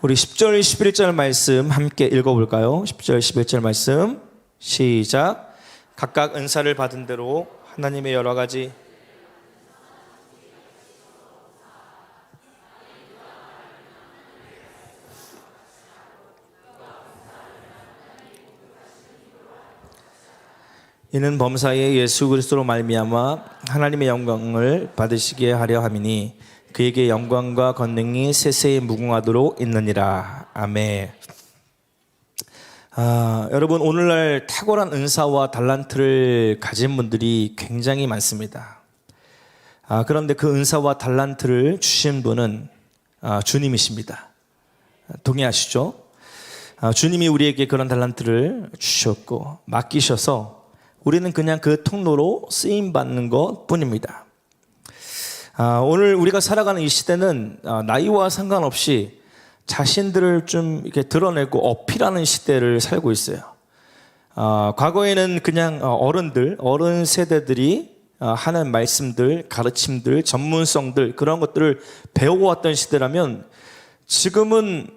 우리 10절 11절 말씀 함께 읽어볼까요? 10절 11절 말씀 시작. 각각 은사를 받은 대로 하나님의 여러 가지 이는 범사에 예수 그리스도로 말미암아 하나님의 영광을 받으시게 하려 함이니 그에게 영광과 권능이 세세히 무궁하도록 있느니라. 아멘. 여러분, 오늘날 탁월한 은사와 달란트를 가진 분들이 굉장히 많습니다. 그런데 그 은사와 달란트를 주신 분은 주님이십니다. 동의하시죠? 주님이 우리에게 그런 달란트를 주셨고 맡기셔서 우리는 그냥 그 통로로 쓰임받는 것 뿐입니다. 오늘 우리가 살아가는 이 시대는 나이와 상관없이 자신들을 좀 이렇게 드러내고 어필하는 시대를 살고 있어요. 과거에는 그냥 어른 세대들이 하는 말씀들, 가르침들, 전문성들, 그런 것들을 배워왔던 시대라면, 지금은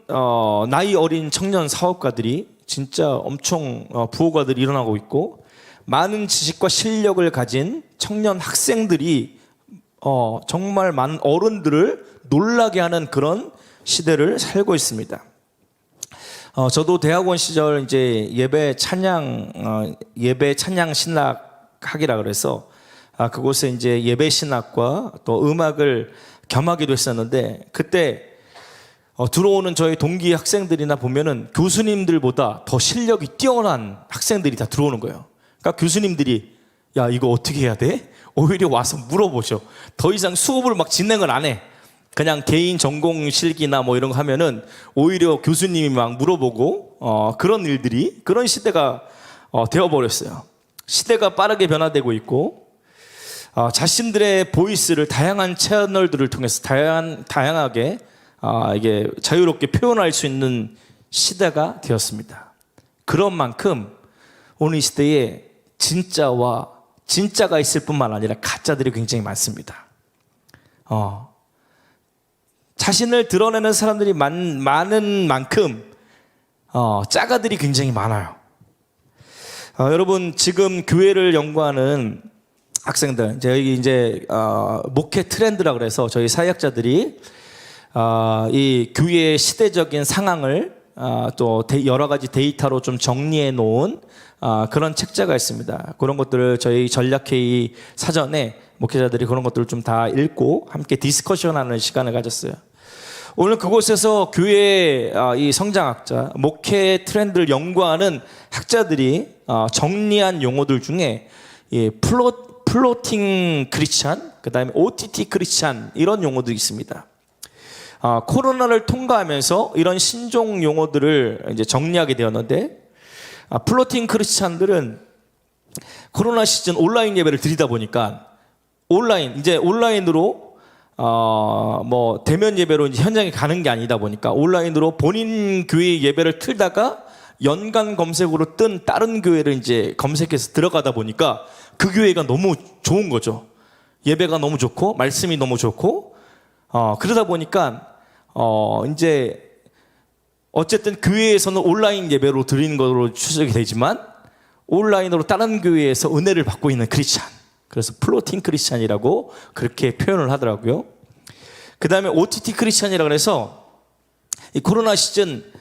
나이 어린 청년 사업가들이 진짜 엄청 부호가들이 일어나고 있고, 많은 지식과 실력을 가진 청년 학생들이 정말 많은 어른들을 놀라게 하는 그런 시대를 살고 있습니다. 저도 대학원 시절 이제 예배 찬양 신학학이라 그래서 그곳에 이제 예배 신학과 또 음악을 겸하기도 했었는데, 그때 들어오는 저희 동기 학생들이나 보면은 교수님들보다 더 실력이 뛰어난 학생들이 다 들어오는 거예요. 그러니까 교수님들이 야, 이거 어떻게 해야 돼? 오히려 와서 물어보죠. 더 이상 수업을 막 진행을 안 해. 그냥 개인 전공 실기나 뭐 이런 거 하면은 오히려 교수님이 막 물어보고 그런 일들이 그런 시대가 되어버렸어요. 시대가 빠르게 변화되고 있고 자신들의 보이스를 다양한 채널들을 통해서 다양하게 이게 자유롭게 표현할 수 있는 시대가 되었습니다. 그런 만큼 오늘 이 시대에 진짜가 있을 뿐만 아니라 가짜들이 굉장히 많습니다. 자신을 드러내는 사람들이 많은 만큼 짜가들이 굉장히 많아요. 여러분 지금 교회를 연구하는 학생들, 저희 이제 목회 트렌드라 그래서 저희 사역자들이 이 교회의 시대적인 상황을 또 여러 가지 데이터로 좀 정리해 놓은 그런 책자가 있습니다. 그런 것들을 저희 전략회의 사전에 목회자들이 그런 것들을 좀 다 읽고 함께 디스커션하는 시간을 가졌어요. 오늘 그곳에서 교회의 이 성장학자, 목회 트렌드를 연구하는 학자들이 정리한 용어들 중에 이 플로팅 크리스찬, 그 다음에 OTT 크리스찬 이런 용어들이 있습니다. 코로나를 통과하면서 이런 신종 용어들을 이제 정리하게 되었는데 플로팅 크리스찬들은 코로나 시즌 온라인 예배를 드리다 보니까 온라인으로 뭐 대면 예배로 이제 현장에 가는 게 아니다 보니까 온라인으로 본인 교회 예배를 틀다가 연관 검색으로 뜬 다른 교회를 이제 검색해서 들어가다 보니까 그 교회가 너무 좋은 거죠. 예배가 너무 좋고 말씀이 너무 좋고 그러다 보니까 이제 어쨌든 교회에서는 온라인 예배로 드리는 것으로 추적이 되지만 온라인으로 다른 교회에서 은혜를 받고 있는 크리스찬, 그래서 플로팅 크리스찬이라고 그렇게 표현을 하더라고요. 그 다음에 OTT 크리스찬이라고 해서 이 코로나 시즌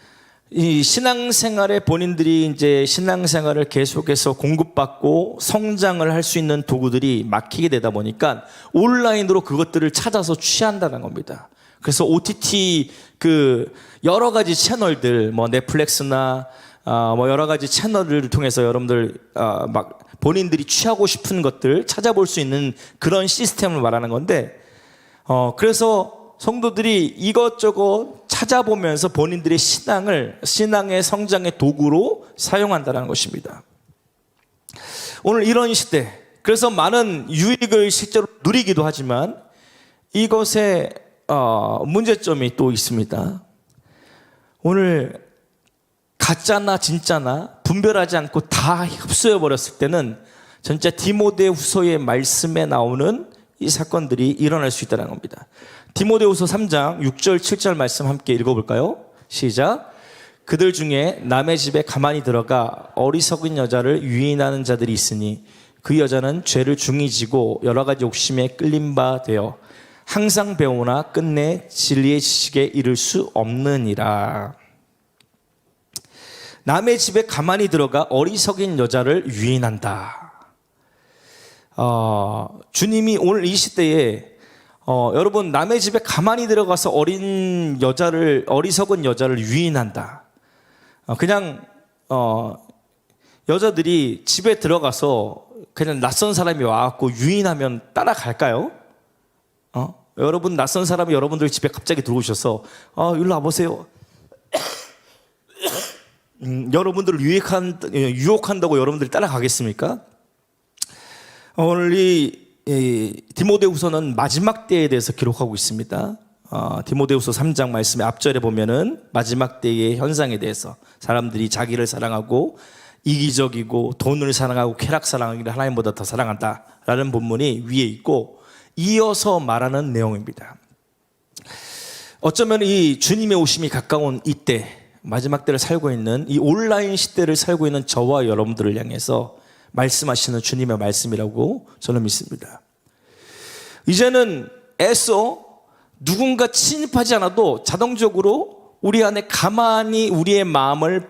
이 신앙생활에 본인들이 이제 신앙생활을 계속해서 공급받고 성장을 할 수 있는 도구들이 막히게 되다 보니까 온라인으로 그것들을 찾아서 취한다는 겁니다. 그래서 OTT 그 여러 가지 채널들, 뭐 넷플릭스나 뭐 여러 가지 채널을 통해서 여러분들 막 본인들이 취하고 싶은 것들 찾아볼 수 있는 그런 시스템을 말하는 건데, 그래서 성도들이 이것저것 찾아보면서 본인들의 신앙의 성장의 도구로 사용한다는 것입니다. 오늘 이런 시대, 그래서 많은 유익을 실제로 누리기도 하지만 이것에 문제점이 또 있습니다. 오늘 가짜나 진짜나 분별하지 않고 다 흡수해 버렸을 때는 진짜 디모데후서의 말씀에 나오는 이 사건들이 일어날 수 있다는 겁니다. 디모데후서 3장 6절 7절 말씀 함께 읽어볼까요? 시작. 그들 중에 남의 집에 가만히 들어가 어리석은 여자를 유인하는 자들이 있으니 그 여자는 죄를 중히 지고 여러 가지 욕심에 끌린 바 되어 항상 배우나 끝내 진리의 지식에 이를 수 없느니라. 남의 집에 가만히 들어가 어리석은 여자를 유인한다. 주님이 오늘 이 시대에 여러분 남의 집에 가만히 들어가서 어리석은 여자를 유인한다. 그냥 여자들이 집에 들어가서 그냥 낯선 사람이 와갖고 유인하면 따라갈까요? 여러분 낯선 사람이 여러분들 집에 갑자기 들어오셔서 일로 와보세요. 여러분들을 유혹한다고 여러분들이 따라가겠습니까? 오늘 이 디모데후서는 마지막 때에 대해서 기록하고 있습니다. 디모데후서 3장 말씀의 앞절에 보면은 마지막 때의 현상에 대해서 사람들이 자기를 사랑하고 이기적이고 돈을 사랑하고 쾌락 사랑하기를 하나님보다 더 사랑한다라는 본문이 위에 있고 이어서 말하는 내용입니다. 어쩌면 이 주님의 오심이 가까운 이때 마지막 때를 살고 있는 이 온라인 시대를 살고 있는 저와 여러분들을 향해서 말씀하시는 주님의 말씀이라고 저는 믿습니다. 이제는 애써 누군가 침입하지 않아도 자동적으로 우리 안에 가만히 우리의 마음을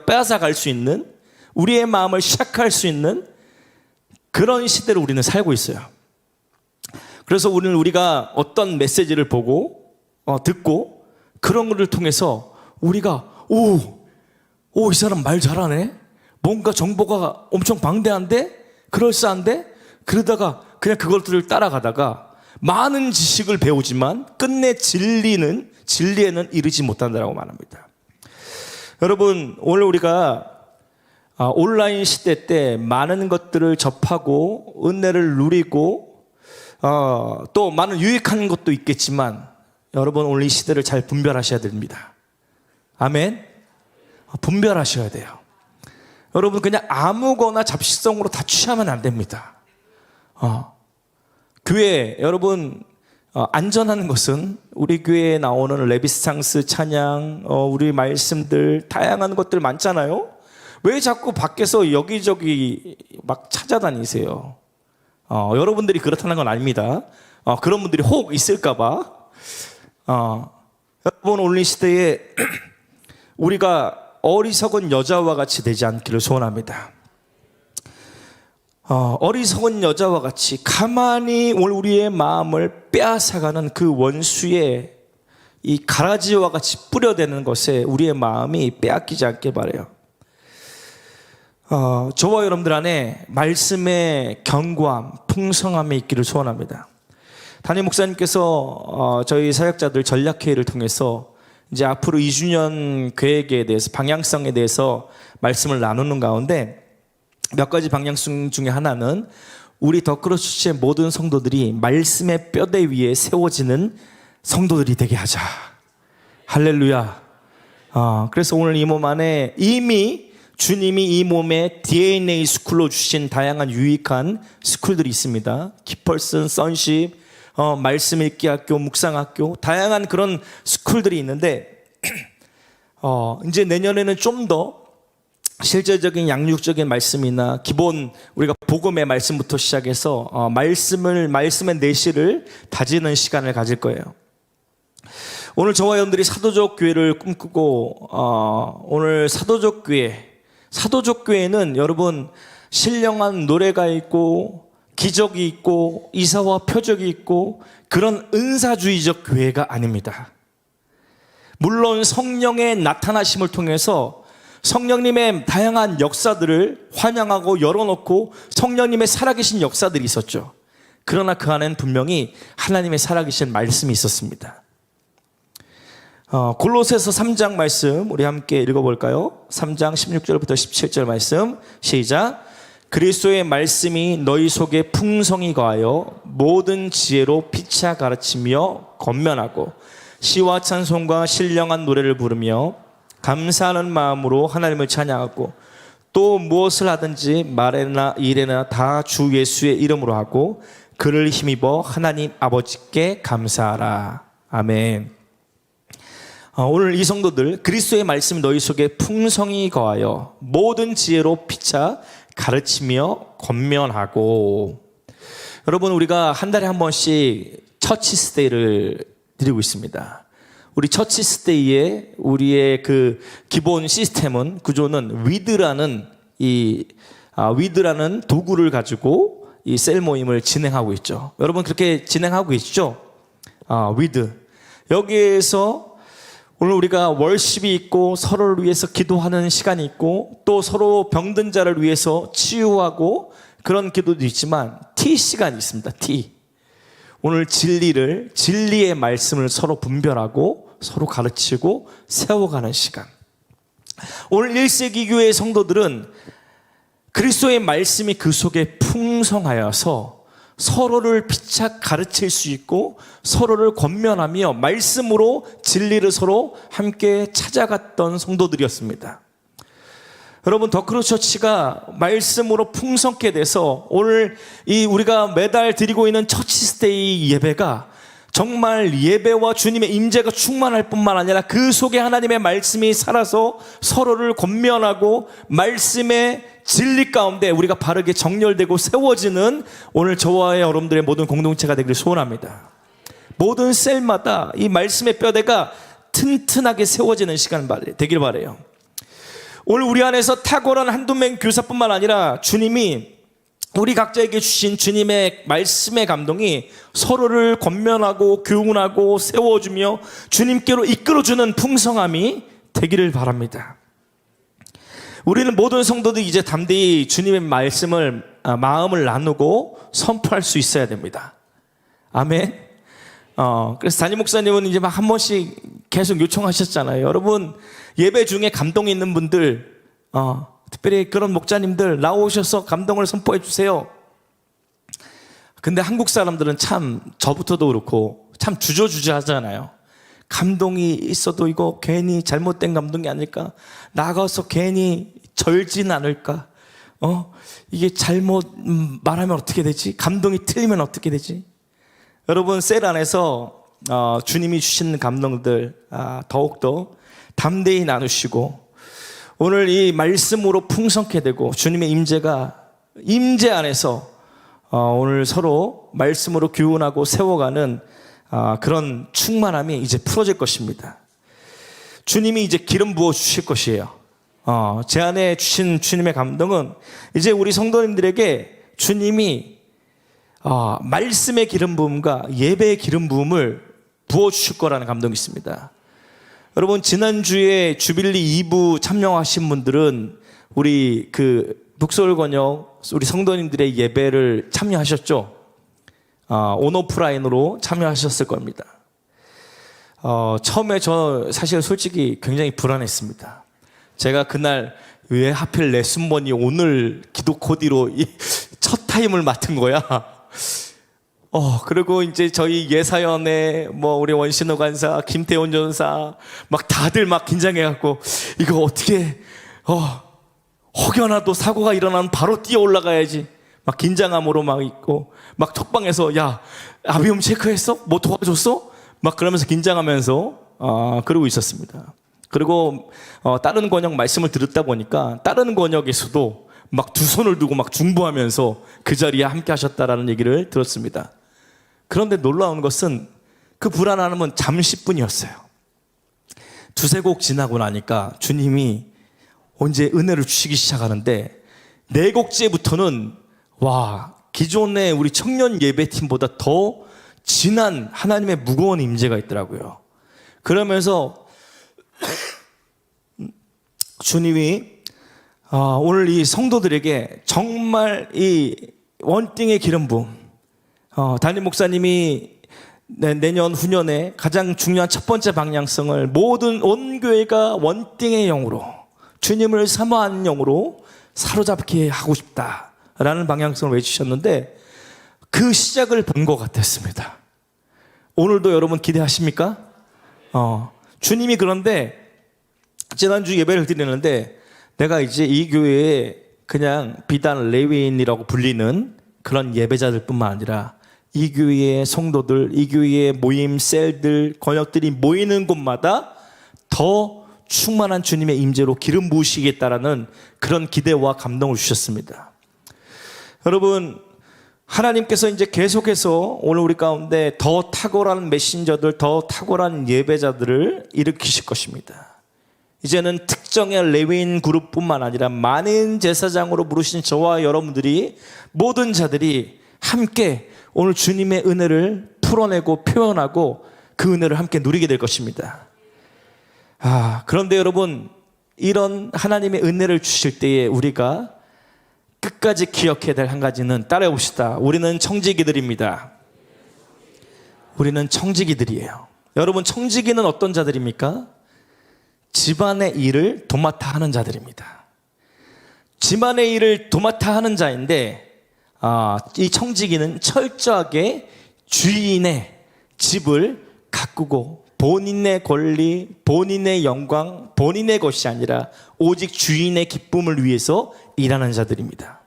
빼앗아갈 수 있는, 우리의 마음을 시작할 수 있는 그런 시대를 우리는 살고 있어요. 그래서 오늘 우리가 어떤 메시지를 보고 듣고 그런 것을 통해서 우리가 이 사람 말 잘하네, 뭔가 정보가 엄청 방대한데, 그럴싸한데, 그러다가 그냥 그것들을 따라가다가 많은 지식을 배우지만 끝내 진리에는 이르지 못한다라고 말합니다. 여러분, 오늘 우리가 온라인 시대 때 많은 것들을 접하고 은혜를 누리고 또 많은 유익한 것도 있겠지만 여러분, 오늘 이 시대를 잘 분별하셔야 됩니다. 아멘. 분별하셔야 돼요. 여러분, 그냥 아무거나 잡식성으로 다 취하면 안 됩니다. 교회, 여러분, 안전한 것은 우리 교회에 나오는 레비스탕스 찬양, 우리 말씀들, 다양한 것들 많잖아요. 왜 자꾸 밖에서 여기저기 막 찾아다니세요? 여러분들이 그렇다는 건 아닙니다. 그런 분들이 혹 있을까봐. 여러분, 오늘 이 시대에 우리가 어리석은 여자와 같이 되지 않기를 소원합니다. 어리석은 여자와 같이 가만히 오늘 우리의 마음을 빼앗아가는 그 원수의 이 가라지와 같이 뿌려대는 것에 우리의 마음이 빼앗기지 않길 바라요. 저와 여러분들 안에 말씀의 견고함, 풍성함이 있기를 소원합니다. 담임 목사님께서 저희 사역자들 전략회의를 통해서 이제 앞으로 2주년 계획에 대해서, 방향성에 대해서 말씀을 나누는 가운데 몇 가지 방향성 중에 하나는 우리 더크로스의 모든 성도들이 말씀의 뼈대 위에 세워지는 성도들이 되게 하자. 할렐루야. 그래서 오늘 이 몸 안에 이미 주님이 이 몸에 DNA 스쿨로 주신 다양한 유익한 스쿨들이 있습니다. 키펄슨, 선십, 말씀 읽기 학교, 묵상학교, 다양한 그런 스쿨들이 있는데 이제 내년에는 좀 더 실제적인 양육적인 말씀이나 기본 우리가 복음의 말씀부터 시작해서 말씀의 내실을 다지는 시간을 가질 거예요. 오늘 저와 여러분들이 사도적 교회를 꿈꾸고 오늘 사도적 교회는 여러분 신령한 노래가 있고 기적이 있고 이사와 표적이 있고 그런 은사주의적 교회가 아닙니다. 물론 성령의 나타나심을 통해서 성령님의 다양한 역사들을 환영하고 열어놓고 성령님의 살아계신 역사들이 있었죠. 그러나 그 안에는 분명히 하나님의 살아계신 말씀이 있었습니다. 골로새서 3장 말씀 우리 함께 읽어볼까요? 3장 16절부터 17절 말씀 시작. 그리스도의 말씀이 너희 속에 풍성히 거하여 모든 지혜로 피차 가르치며 권면하고 시와 찬송과 신령한 노래를 부르며 감사하는 마음으로 하나님을 찬양하고 또 무엇을 하든지 말에나 일에나 다 주 예수의 이름으로 하고 그를 힘입어 하나님 아버지께 감사하라. 아멘. 오늘 이 성도들 그리스도의 말씀이 너희 속에 풍성히 거하여 모든 지혜로 피차 가르치며 권면하고. 여러분, 우리가 한 달에 한 번씩 처치 스테이를 드리고 있습니다. 우리 처치 스테이의 우리의 그 기본 시스템은 구조는 위드라는 도구를 가지고 이 셀 모임을 진행하고 있죠. 여러분 그렇게 진행하고 계시죠? 위드. 여기에서 오늘 우리가 월십이 있고 서로를 위해서 기도하는 시간이 있고 또 서로 병든 자를 위해서 치유하고 그런 기도도 있지만 T 시간이 있습니다. T. 오늘 진리의 말씀을 서로 분별하고 서로 가르치고 세워가는 시간. 오늘 1세기 교회의 성도들은 그리스도의 말씀이 그 속에 풍성하여서 서로를 피차 가르칠 수 있고 서로를 권면하며 말씀으로 진리를 서로 함께 찾아갔던 성도들이었습니다. 여러분, 더크로스처치가 말씀으로 풍성케 돼서 오늘 우리가 매달 드리고 있는 처치스테이 예배가 정말 예배와 주님의 임재가 충만할 뿐만 아니라 그 속에 하나님의 말씀이 살아서 서로를 권면하고 말씀의 진리 가운데 우리가 바르게 정렬되고 세워지는 오늘 저와 여러분들의 모든 공동체가 되기를 소원합니다. 모든 셀마다 이 말씀의 뼈대가 튼튼하게 세워지는 시간 되길 바라요. 오늘 우리 안에서 탁월한 한두 명 교사뿐만 아니라 주님이 우리 각자에게 주신 주님의 말씀의 감동이 서로를 권면하고 교훈하고 세워주며 주님께로 이끌어주는 풍성함이 되기를 바랍니다. 우리는 모든 성도들이 이제 담대히 주님의 말씀을 마음을 나누고 선포할 수 있어야 됩니다. 아멘. 그래서 담임 목사님은 이제 막 한 번씩 계속 요청하셨잖아요. 여러분, 예배 중에 감동이 있는 분들, 특별히 그런 목자님들 나오셔서 감동을 선포해 주세요. 근데 한국 사람들은 참, 저부터도 그렇고 참 주저주저 하잖아요. 감동이 있어도 이거 괜히 잘못된 감동이 아닐까? 나가서 괜히 절진 않을까? 이게 잘못 말하면 어떻게 되지? 감동이 틀리면 어떻게 되지? 여러분, 셀 안에서 주님이 주신 감동들 더욱더 담대히 나누시고, 오늘 이 말씀으로 풍성케 되고 주님의 임재 안에서 오늘 서로 말씀으로 교훈하고 세워가는 그런 충만함이 이제 풀어질 것입니다. 주님이 이제 기름 부어 주실 것이에요. 제 안에 주신 주님의 감동은 이제 우리 성도님들에게 주님이 말씀의 기름 부음과 예배의 기름 부음을 부어 주실 거라는 감동이 있습니다. 여러분, 지난주에 주빌리 2부 참여하신 분들은 우리 북서울건역 우리 성도님들의 예배를 참여하셨죠? 온오프라인으로 참여하셨을 겁니다. 처음에 저 사실 솔직히 굉장히 불안했습니다. 제가 그날 왜 하필 내 순번이 오늘 기도 코디로 이 첫 타임을 맡은 거야? 그리고 이제 저희 예사연에 우리 원신호 간사, 김태훈 전사 막 다들 막 긴장해갖고 이거 어떻게 혹여나도 사고가 일어나면 바로 뛰어 올라가야지 막 긴장함으로 막 있고, 막 톡방에서 야 아비움 체크했어? 뭐 도와줬어? 막 그러면서 긴장하면서 그러고 있었습니다. 그리고 다른 권역 말씀을 들었다 보니까 다른 권역에서도 막 두 손을 두고 막 중보하면서 그 자리에 함께 하셨다라는 얘기를 들었습니다. 그런데 놀라운 것은 그 불안함은 잠시뿐이었어요. 두세 곡 지나고 나니까 주님이 언제 은혜를 주시기 시작하는데, 네 곡째부터는 기존의 우리 청년 예배팀보다 더 진한 하나님의 무거운 임재가 있더라고요. 그러면서 주님이 오늘 이 성도들에게 정말 이 원띵의 기름 부음, 담임 목사님이 내년 후년에 가장 중요한 첫 번째 방향성을 모든 온 교회가 원띵의 영으로, 주님을 사모하는 영으로 사로잡게 하고 싶다라는 방향성을 외치셨는데, 그 시작을 본 것 같았습니다. 오늘도 여러분 기대하십니까? 주님이 그런데 지난주 예배를 드리는데, 내가 이제 이 교회에 그냥 비단 레위인이라고 불리는 그런 예배자들 뿐만 아니라 이 교회의 성도들, 이 교회의 모임 셀들, 권역들이 모이는 곳마다 더 충만한 주님의 임재로 기름 부으시겠다라는 그런 기대와 감동을 주셨습니다. 여러분, 하나님께서 이제 계속해서 오늘 우리 가운데 더 탁월한 메신저들, 더 탁월한 예배자들을 일으키실 것입니다. 이제는 특정의 레위인 그룹뿐만 아니라 많은 제사장으로 부르신 저와 여러분들이, 모든 자들이 함께 오늘 주님의 은혜를 풀어내고 표현하고 그 은혜를 함께 누리게 될 것입니다. 그런데 여러분, 이런 하나님의 은혜를 주실 때에 우리가 끝까지 기억해야 될 한 가지는, 따라해 봅시다. 우리는 청지기들입니다. 우리는 청지기들이에요. 여러분, 청지기는 어떤 자들입니까? 집안의 일을 도맡아 하는 자들입니다. 집안의 일을 도맡아 하는 자인데, 이 청지기는 철저하게 주인의 집을 가꾸고 본인의 권리, 본인의 영광, 본인의 것이 아니라 오직 주인의 기쁨을 위해서 일하는 자들입니다.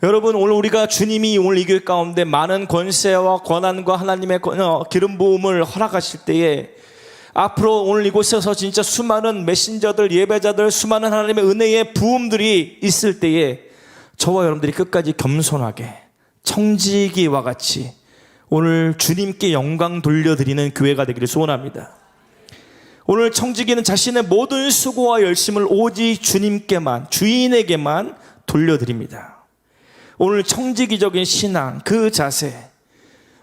여러분, 오늘 우리가 주님이 오늘 이 교회 가운데 많은 권세와 권한과 하나님의 기름 부음을 허락하실 때에, 앞으로 오늘 이곳에서 진짜 수많은 메신저들, 예배자들, 수많은 하나님의 은혜의 부음들이 있을 때에 저와 여러분들이 끝까지 겸손하게 청지기와 같이 오늘 주님께 영광 돌려드리는 교회가 되기를 소원합니다. 오늘 청지기는 자신의 모든 수고와 열심을 오직 주님께만, 주인에게만 돌려드립니다. 오늘 청지기적인 신앙, 그 자세,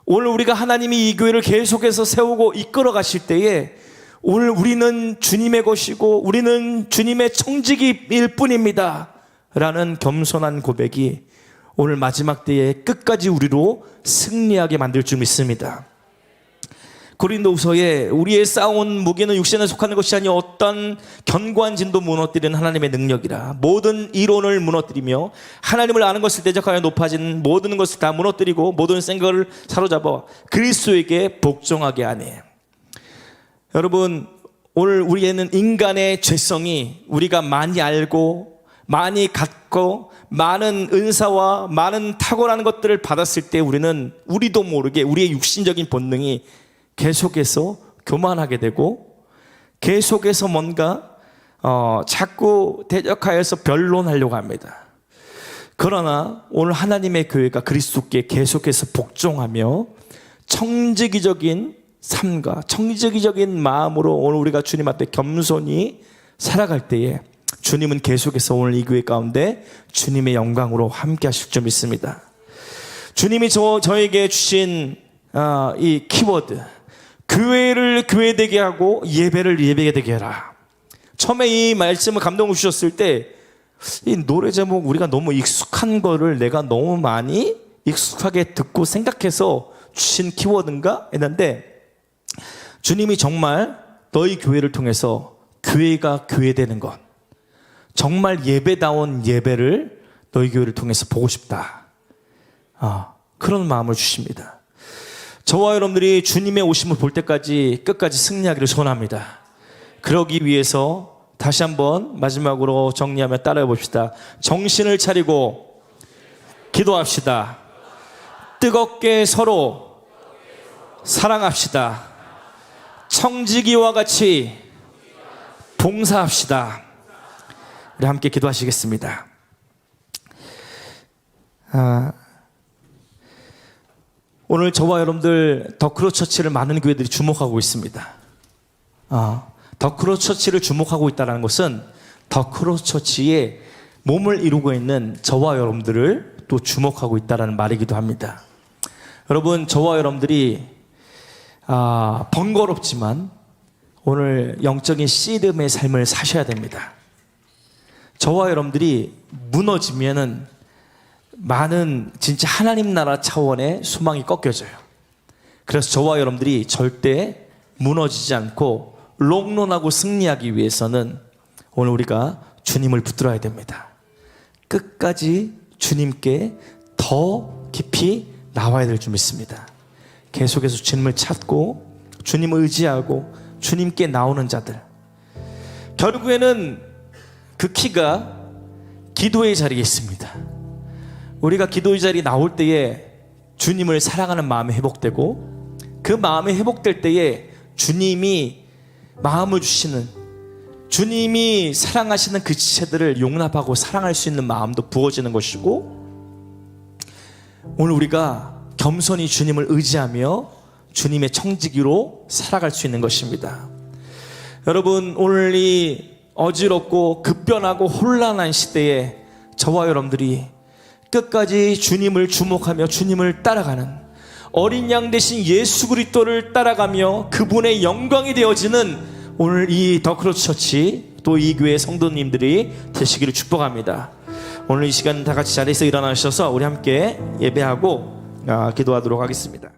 오늘 우리가 하나님이 이 교회를 계속해서 세우고 이끌어 가실 때에 오늘 우리는 주님의 것이고 우리는 주님의 청지기일 뿐입니다 라는 겸손한 고백이 오늘 마지막 때에 끝까지 우리로 승리하게 만들 줄 믿습니다. 고린도후서에 우리의 싸운 무기는 육신에 속하는 것이 아니요 어떤 견고한 진도 무너뜨리는 하나님의 능력이라. 모든 이론을 무너뜨리며 하나님을 아는 것을 대적하여 높아진 모든 것을 다 무너뜨리고 모든 생각을 사로잡아 그리스도에게 복종하게 하네. 여러분, 오늘 우리에는 인간의 죄성이 우리가 많이 알고 많이 갖고 많은 은사와 많은 탁월한 것들을 받았을 때 우리는 우리도 모르게 우리의 육신적인 본능이 계속해서 교만하게 되고 계속해서 뭔가 자꾸 대적하여서 변론하려고 합니다. 그러나 오늘 하나님의 교회가 그리스도께 계속해서 복종하며 청지기적인 삶과 청지기적인 마음으로 오늘 우리가 주님 앞에 겸손히 살아갈 때에 주님은 계속해서 오늘 이 교회 가운데 주님의 영광으로 함께 하실 줄 믿습니다. 주님이 저에게 주신 이 키워드, 교회를 교회되게 하고 예배를 예배되게 해라. 처음에 이 말씀을 감동을 주셨을 때 이 노래 제목 우리가 너무 익숙한 거를 내가 너무 많이 익숙하게 듣고 생각해서 주신 키워드인가 했는데, 주님이 정말 너희 교회를 통해서 교회가 교회되는 것, 정말 예배다운 예배를 너희 교회를 통해서 보고 싶다. 그런 마음을 주십니다. 저와 여러분들이 주님의 오심을 볼 때까지 끝까지 승리하기를 소원합니다. 그러기 위해서 다시 한번 마지막으로 정리하며 따라해 봅시다. 정신을 차리고 기도합시다. 뜨겁게 서로 사랑합시다. 청지기와 같이 봉사합시다. 우리 함께 기도하시겠습니다. 오늘 저와 여러분들 더크로처치를 많은 교회들이 주목하고 있습니다. 더크로처치를 주목하고 있다는 것은 더크로처치에 몸을 이루고 있는 저와 여러분들을 또 주목하고 있다는 말이기도 합니다. 여러분, 저와 여러분들이 번거롭지만 오늘 영적인 씨름의 삶을 사셔야 됩니다. 저와 여러분들이 무너지면은 많은 진짜 하나님 나라 차원의 소망이 꺾여져요. 그래서 저와 여러분들이 절대 무너지지 않고 롱런하고 승리하기 위해서는 오늘 우리가 주님을 붙들어야 됩니다. 끝까지 주님께 더 깊이 나와야 될 줄 믿습니다. 계속해서 주님을 찾고 주님을 의지하고 주님께 나오는 자들, 결국에는 그 키가 기도의 자리에 있습니다. 우리가 기도의 자리에 나올 때에 주님을 사랑하는 마음이 회복되고, 그 마음이 회복될 때에 주님이 마음을 주시는, 주님이 사랑하시는 그 지체들을 용납하고 사랑할 수 있는 마음도 부어지는 것이고, 오늘 우리가 겸손히 주님을 의지하며 주님의 청지기로 살아갈 수 있는 것입니다. 여러분, 오늘 이 어지럽고 급변하고 혼란한 시대에 저와 여러분들이 끝까지 주님을 주목하며 주님을 따라가는 어린 양 대신 예수 그리스도를 따라가며 그분의 영광이 되어지는 오늘 이 더크로처치 또 이 교회 성도님들이 되시기를 축복합니다. 오늘 이 시간 다 같이 자리에서 일어나셔서 우리 함께 예배하고 기도하도록 하겠습니다.